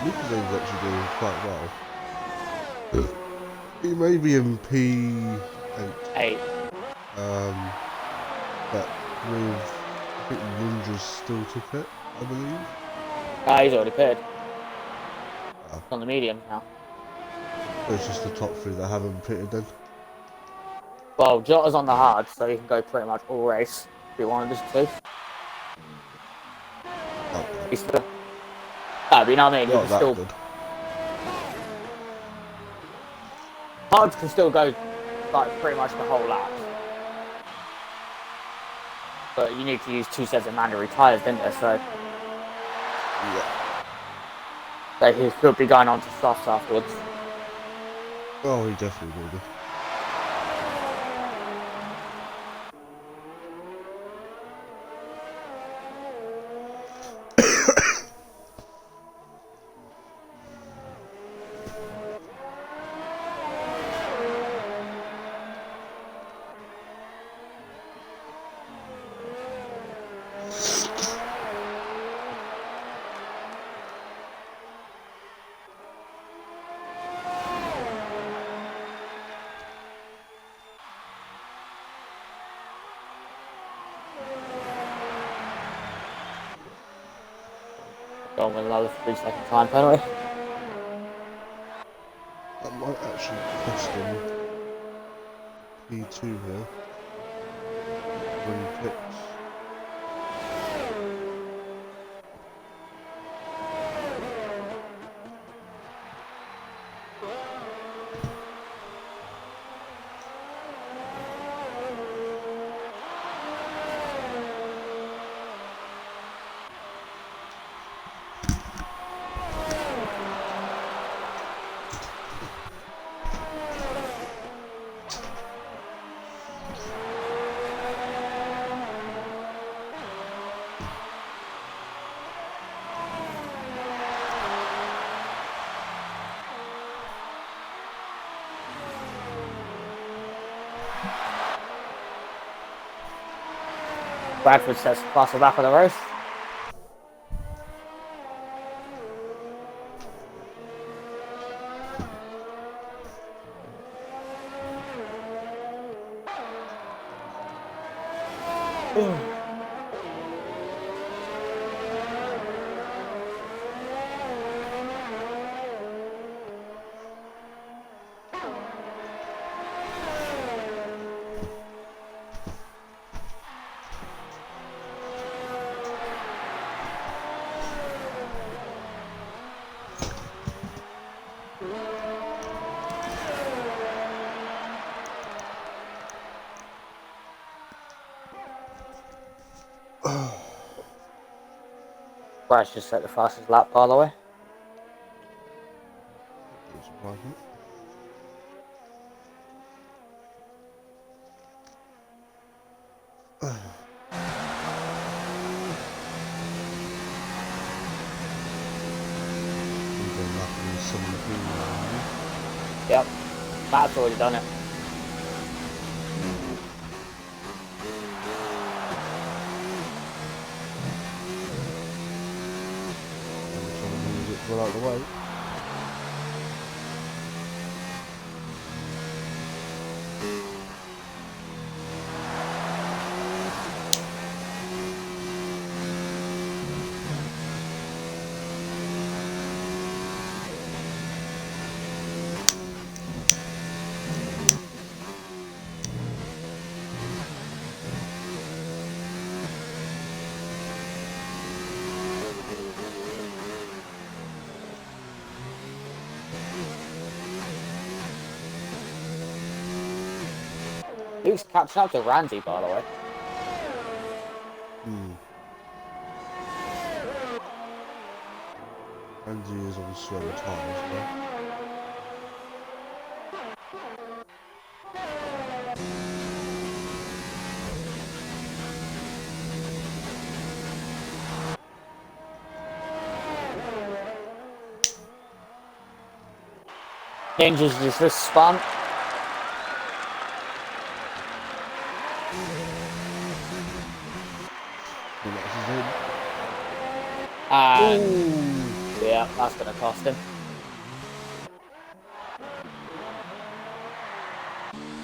Lucas is actually doing quite well. He may be in P8. But with, I think Ninja's still to pit, I believe. He's already pitted. Oh. On the mediums now. It's just the top 3 that haven't pitted in. Well, Jota's on the hard, so he can go pretty much all race if he wanted to. He's still... No, but you know what I mean? Not that still... good. Hards can still go like pretty much the whole lap. But you need to use 2 sets of mandatory tyres, didn't you? So... Yeah. So he could be going on to softs afterwards. Oh, he definitely will be. Going with another 3 second time penalty. That might actually cost him P2 here. When he picks. Bradford sets the fastest lap of the race. Brad's just set the fastest lap, by the way. Yep, Matt's already done it. Well out of the way. He's catching up to Randy, by the way. Andy is obviously on the tyres, right? Ninja's just spun. And yeah, that's going to cost him.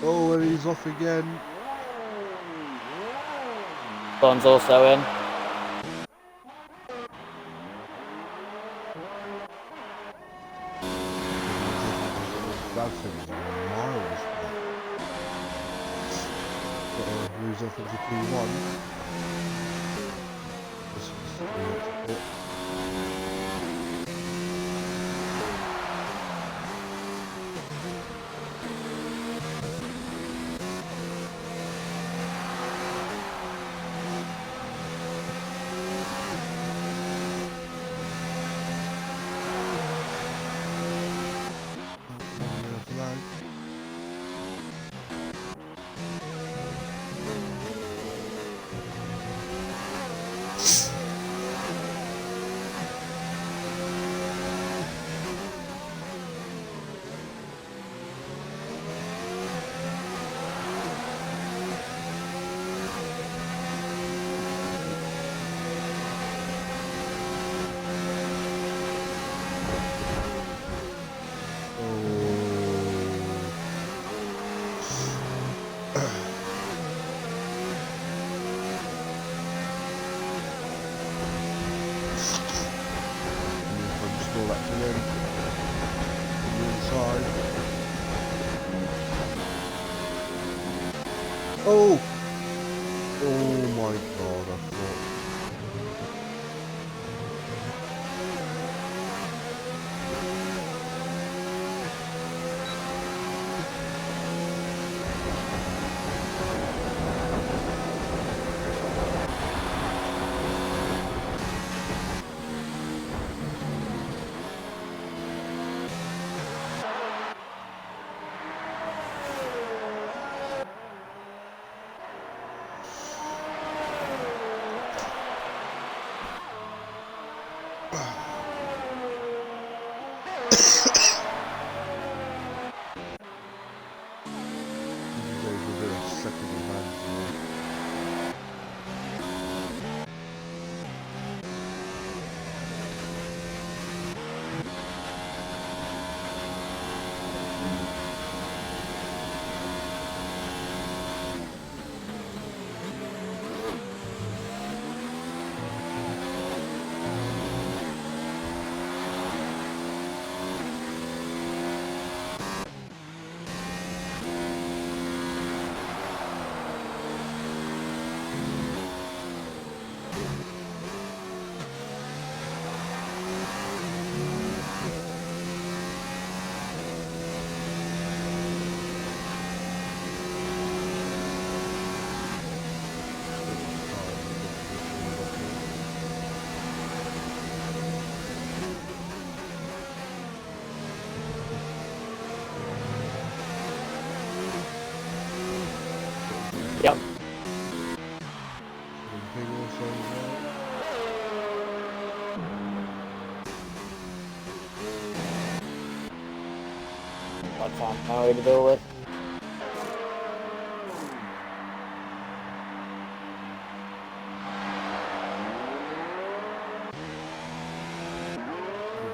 Oh, and he's off again. Bon's also in. Bradford is miles back. Who's off into P1? This was the next bit. Oh! Oh my god, I thought. Yep. Big also there. Got time Murray to deal with.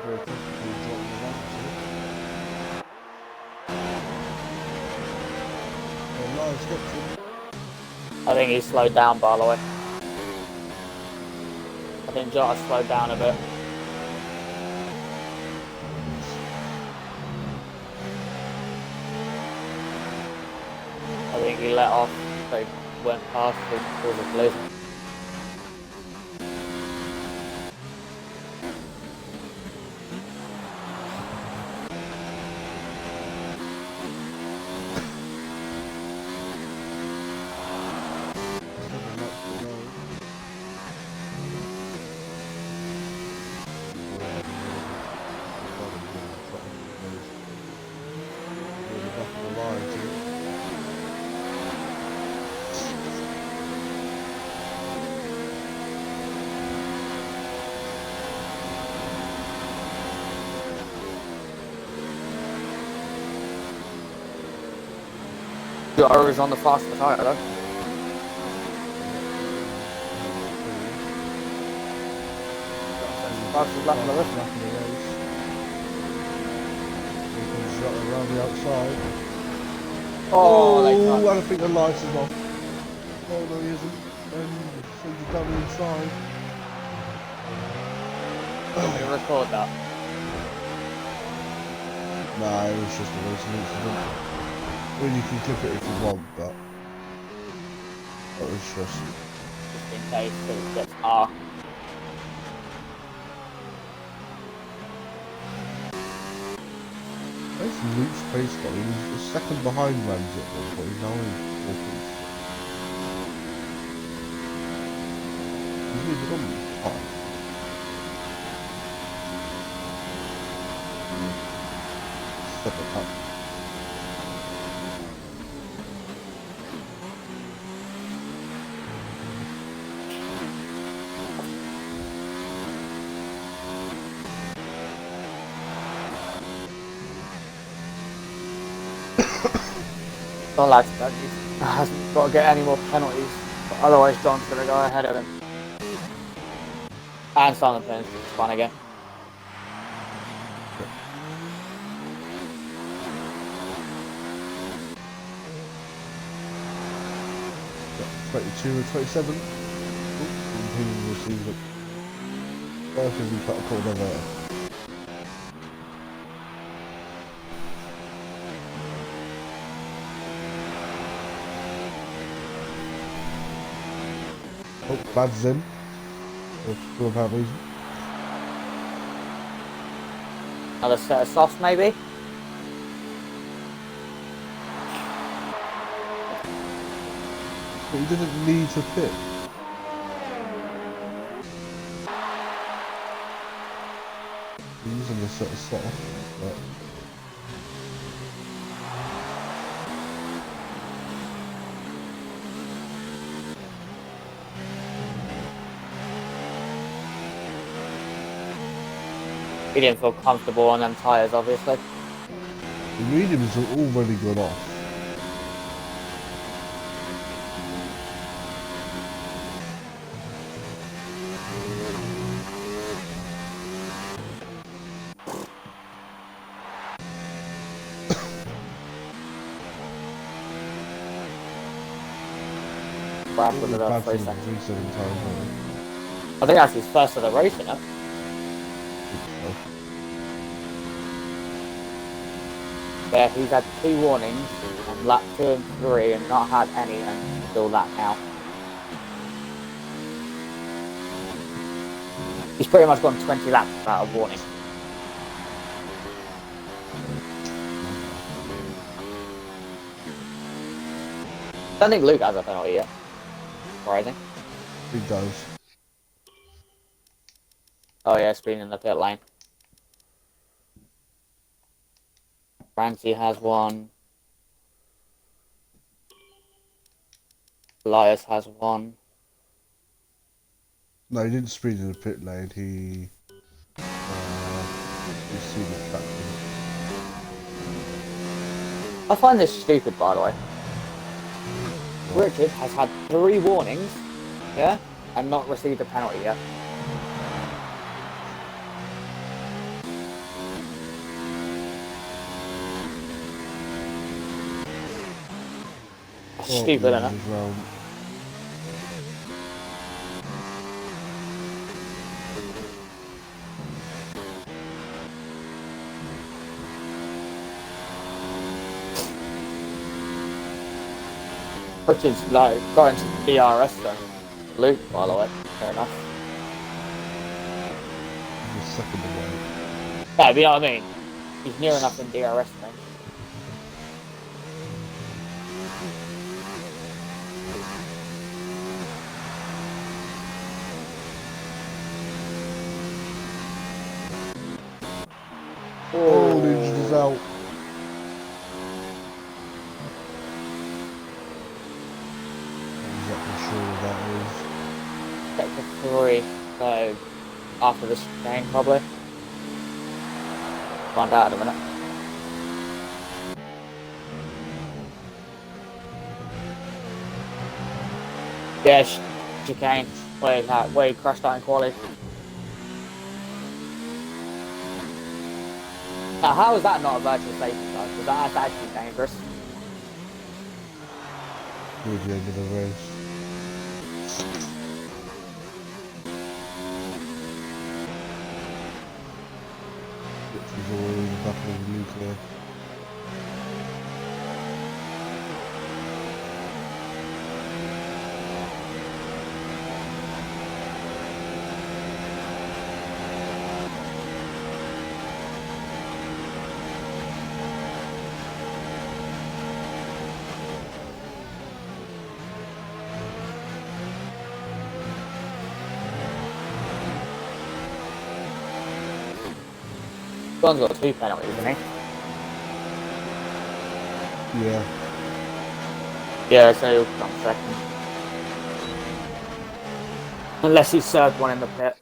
Very comfortably dropping the laps here. Nice option. I think he's slowed down, by the way. I think Jota slowed down a bit. I think he let off, so he went past him for the collision. Jota is on the faster tyre though. Fastest lap of the race. Around the outside. Oh, I think the lights is off. Oh no, he isn't. So he's down the inside. Can we record that? Nah, it was just a racing incident. I mean, you can clip it if you want, but it was just in case it gets R. Where's Luke's pace gone? He was a second behind Ramsey at one point. He's now in 4th. He's moving on. Step it up. Don't like that. He hasn't got to get any more penalties. But otherwise, John's going to go ahead of him. And Simon Pins is fun again. Yeah, 22 and 27. Continuing the season. First as we cut a corner there. Oh, Bad's in. For that reason. Another set of softs, maybe? But he didn't need to pit. He's using a set of soft, but He didn't feel comfortable on them tyres, obviously. the mediums are already gone off. Brad with about 3 Bradford seconds. 3-7 times. I think that's his first of the race, you know? Yeah, he's had 2 warnings on lap 2 and 3 and not had any until that now. He's pretty much gone 20 laps without a warning. I don't think Luke has a penalty yet. Surprising. He does. Oh yeah, it's been in the pit lane. Ramsey has one. Elias has one. No, he didn't speed in the pit lane. He seen the track limit. I find this stupid, by the way. What? Richard has had 3 warnings, yeah, and not received a penalty yet. That's stupid, isn't it? Well. Richard's like got into DRS then. Luke, by the way, fair enough. He's a second away. Yeah, but you know what I mean? He's near enough in DRS to me. Oh, Ninja is out. I'm not exactly sure what that is. Sector 3, so after this game, probably. Find out in a minute. Yeah, chicane. Where he crashed out in quali. Now, how is that not a virtual safety car? Because that's actually dangerous. Towards the end of the race. Which was all in the battle of the nuclear. John's got 2 penalties, hasn't he? Yeah. Yeah, so he'll come second. Unless he served one in the pit.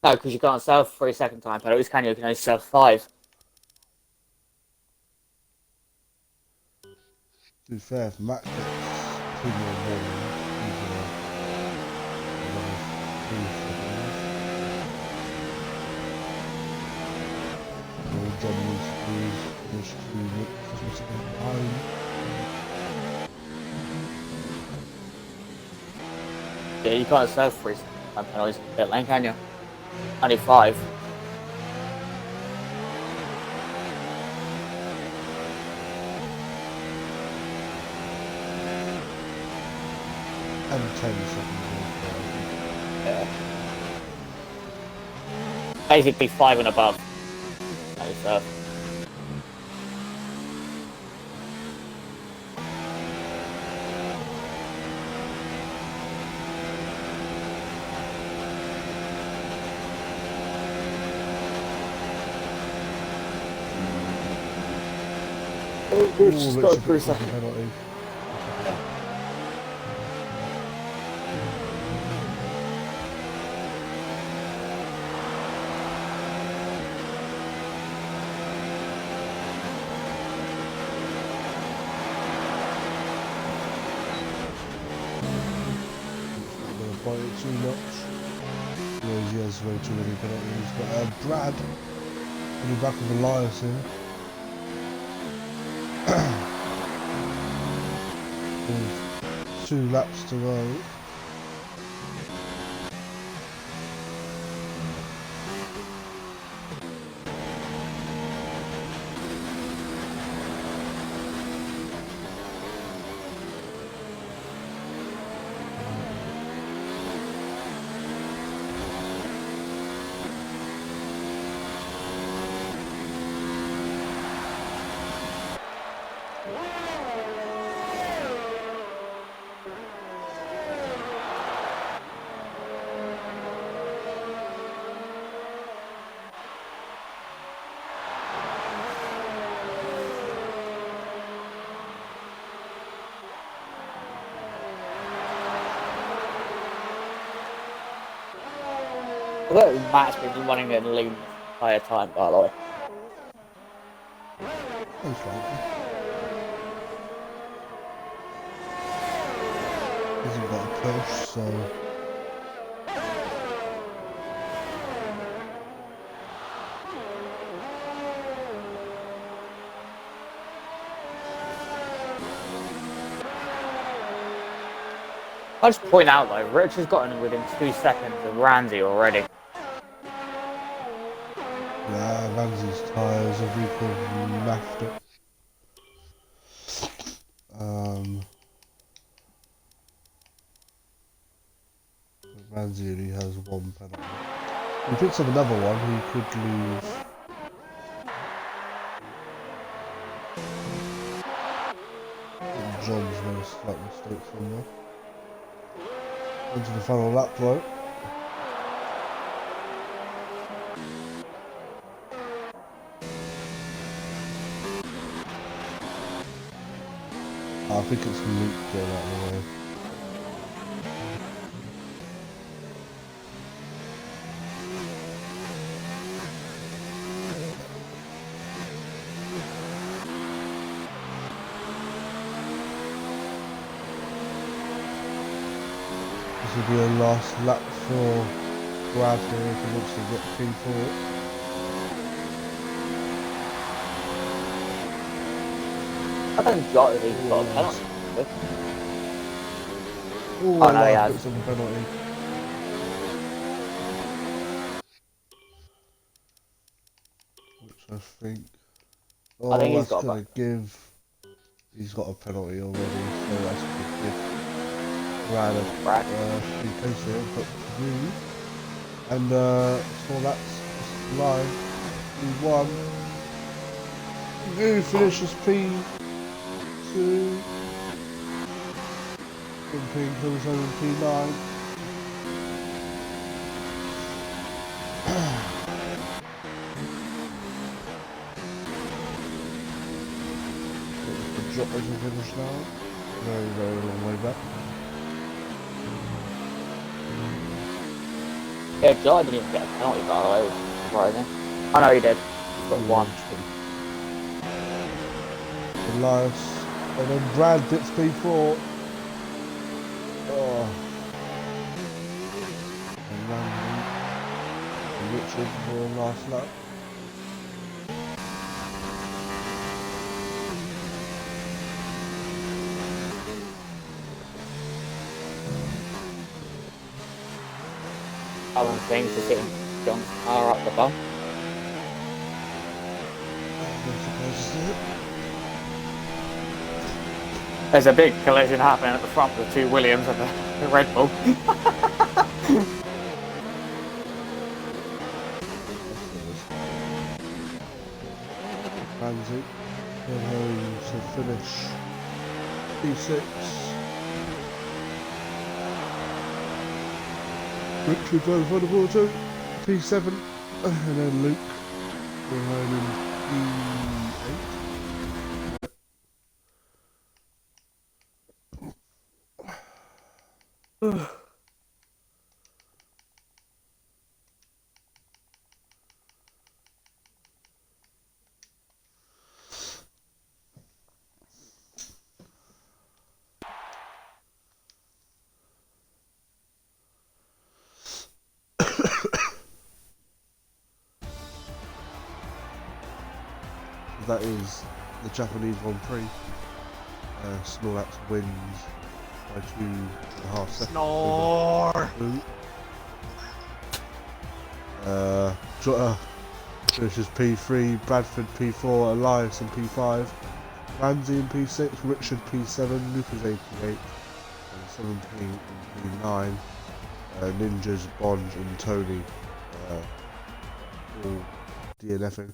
No, because you can't serve 3 second time penalties, can you? You can only serve 5. To be fair, if Matt gets 2 more warnings, he's All John needs to do is push to look for something behind. Yeah, you can't serve 3 second time penalties in the pit lane, can you? Only 5. And 10 seconds. Yeah. Basically 5 and above. No serve. Just got a through second penalty. It too much. Whereas he has way too many penalties. But Brad, on the back of Elias here. With 2 laps to go. I thought Matt's been running in the lead this entire time, by the way. Most likely. Hasn't got a push, so. I'll just point out though, Rich has gotten within 2 seconds of Randy already. Yeah, Ramsey's tyres have maffed it. Ramsey only has one penalty. If he picks up another one, he could lose. John's made a slight mistake somewhere. Into the final lap though. I think it's Luke going out of the way. This will be a last lap for Brad here if he wants to get P4. I don't got it, he's got a penalty. Oh, Oh no, he has. It's a penalty. Which I think. Oh, I think he's that's got gonna give. He's got a penalty already, so that's gonna give Brad a free place here, but through. And so that's live. He won. He finishes P2. Jumping comes over P9. The drop as we finish now. Very, very long way back. Yeah, John didn't even get a penalty, by the way, which is surprising. Oh no, he did. He's got one. Elias. And then Brad gets P4. Oh. And Randy. And Richard for a last lap. Alan thinks is hitting John's car up the bump. There's a big collision happening at the front of the two Williams and the Red Bull. Ramsey going to finish P6. Richard going for the ball too. P7. And then Luke going in P8. That is the Japanese Grand Prix. Snorlax wins by 2.5 seconds. Snore! Jota finishes P3, Bradford P4, Elias in P5, Ramsey in P6, Richard P7, Lucas 88, and 17 in P9. Ninjas, Bond and Tony all DNFing.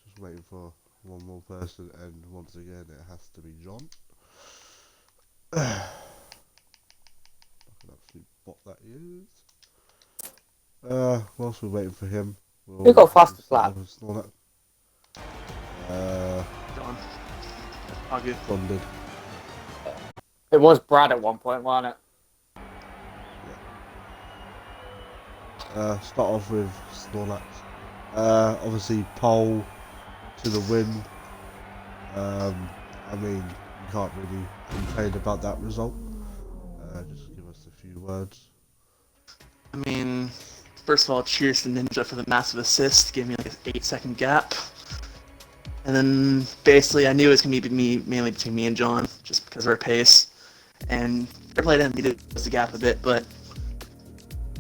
Just waiting for one more person, and once again it has to be John. Like an absolute bot that he is. Whilst we're waiting for him, Who got fastest lap? John. John did. It was Brad at one point, wasn't it? Start off with Snorlax. Obviously, pole to the win. I mean, you can't really complain about that result. Just give us a few words. I mean, first of all, cheers to Ninja for the massive assist. Gave me like an 8-second gap. And then basically, I knew it was going to be mainly between me and John, just because of our pace. And fair play to him, he did close the gap a bit, but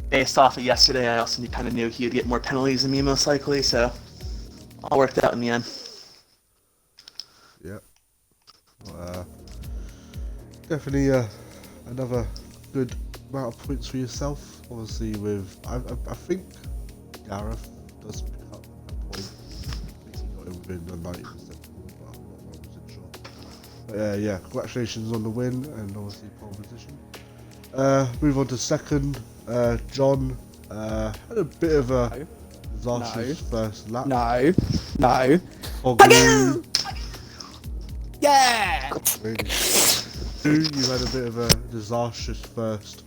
based off of yesterday, I also kind of knew he would get more penalties than me most likely, so all worked out in the end. Yeah. Definitely another good amount of points for yourself. Obviously, with I think Gareth does pick up a point. I think he got it within the 90%, but I'm not 100% sure. But yeah, congratulations on the win and obviously pole position. Move on to second. John had a bit of a disastrous first lap. No. Poggy, Yeah! you had a bit of a disastrous first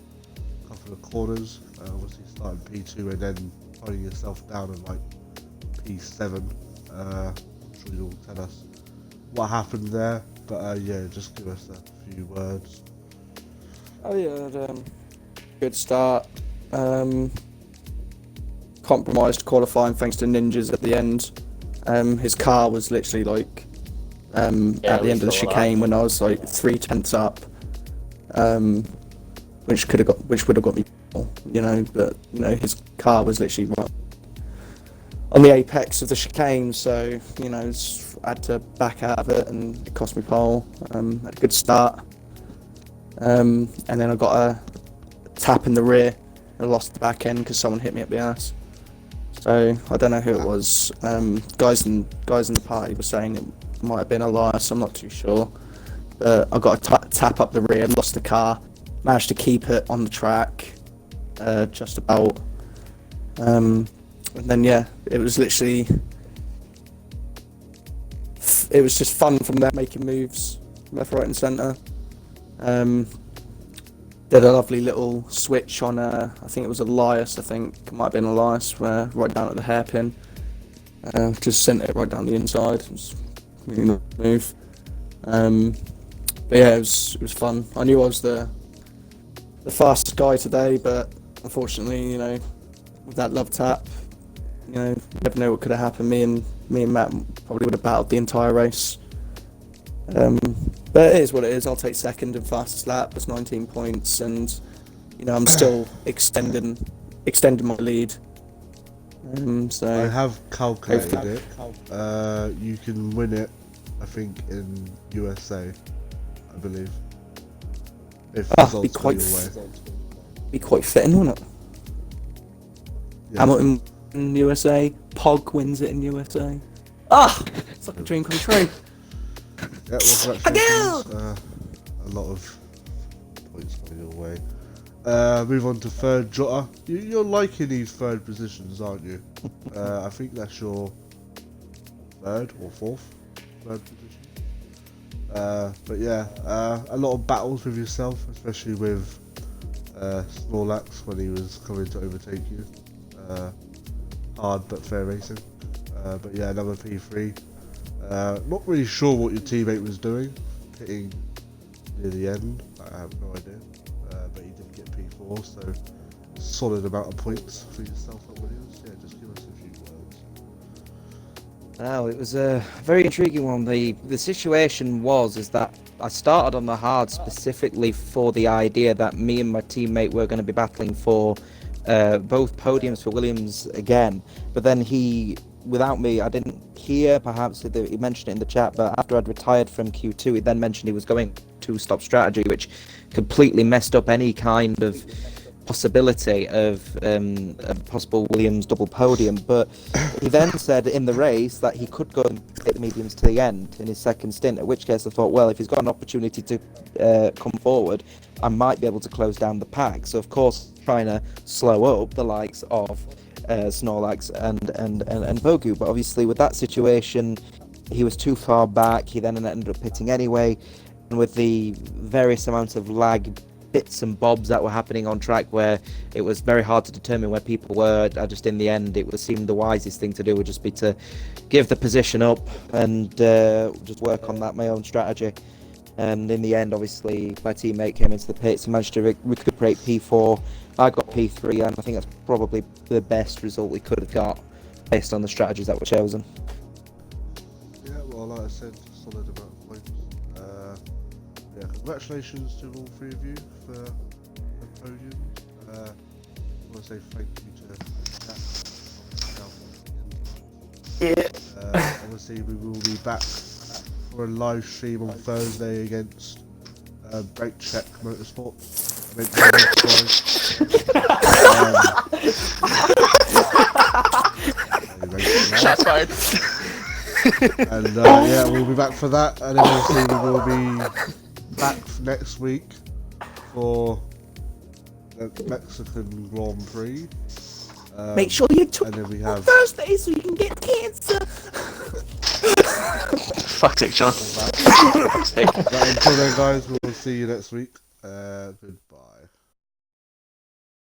couple of corners. Obviously starting P2 and then finding yourself down in like P7. I'm sure you'll tell us what happened there, but yeah, just give us a few words. Oh yeah, good start. Compromised qualifying thanks to Ninjas at the end. His car was literally like at the end of the chicane when I was like 3/10 up, which would have got me, you know. But you know, his car was literally right on the apex of the chicane, so you know, I had to back out of it, and it cost me pole. Had a good start, and then I got a tap in the rear. I lost the back end because someone hit me up the ass. So I don't know who it was. Guys in the party were saying it might have been Elias. I'm not too sure. But I got a tap up the rear, lost the car, managed to keep it on the track, just about. And then yeah, it was literally. It was just fun from there, making moves left, right, and centre. Did a lovely little switch on, I think it was Elias, I think it might have been Elias, where right down at the hairpin. Just sent it right down the inside. It was really nice move. But yeah, it was fun. I knew I was the fastest guy today, but unfortunately, you know, with that love tap, you know, you never know what could have happened. Me and Matt probably would have battled the entire race. But it is what it is. I'll take second and fastest lap. That's 19 points, and you know I'm still extending my lead. So I have calculated it. You can win it, I think, in USA, I believe. If results go your way. Be quite fitting, wouldn't it? Yeah. Hamilton in USA, Pog wins it in USA. It's like a dream come true. Yeah, well, congratulations. A lot of points going your way. Move on to third, Jota. You're liking these third positions, aren't you? I think that's your third or fourth third position. But yeah, a lot of battles with yourself, especially with Snorlax when he was coming to overtake you. Hard but fair racing. But yeah, another P3. Not really sure what your teammate was doing, hitting near the end. I have no idea, but he did get P4, so solid amount of points for yourself at Williams. Yeah, just give us a few words. Well, it was a very intriguing one. The situation is that I started on the hard specifically for the idea that me and my teammate were going to be battling for both podiums for Williams again, but then without me, I didn't hear, perhaps he mentioned it in the chat, but after I'd retired from Q2, he then mentioned he was going to stop strategy, which completely messed up any kind of possibility of a possible Williams double podium. But he then said in the race that he could go and hit the mediums to the end in his second stint, at which case I thought, well, if he's got an opportunity to come forward, I might be able to close down the pack. So of course, trying to slow up the likes of Snorlax and Bogu, but obviously with that situation he was too far back. He then ended up pitting anyway, and with the various amounts of lag bits and bobs that were happening on track where it was very hard to determine where people were. I just, in the end, it seemed the wisest thing to do would just be to give the position up and just work on that, my own strategy. And in the end, obviously, my teammate came into the pits and managed to recuperate P4. I got P3, and I think that's probably the best result we could have got based on the strategies that were chosen. Yeah, well, like I said, solid amount of points. Yeah, congratulations to all three of you for the podiums. I want to say thank you to Jack. Obviously, we will be back for a live stream on Thursday against Break Check Motorsport. Shots fired. And yeah, we'll be back for that, and then obviously we will be back next week for the Mexican Grand Prix. Make sure you and then we have Thursday so you can get cancer. Fuck's sake, John. but until then, guys, we'll see you next week. Goodbye.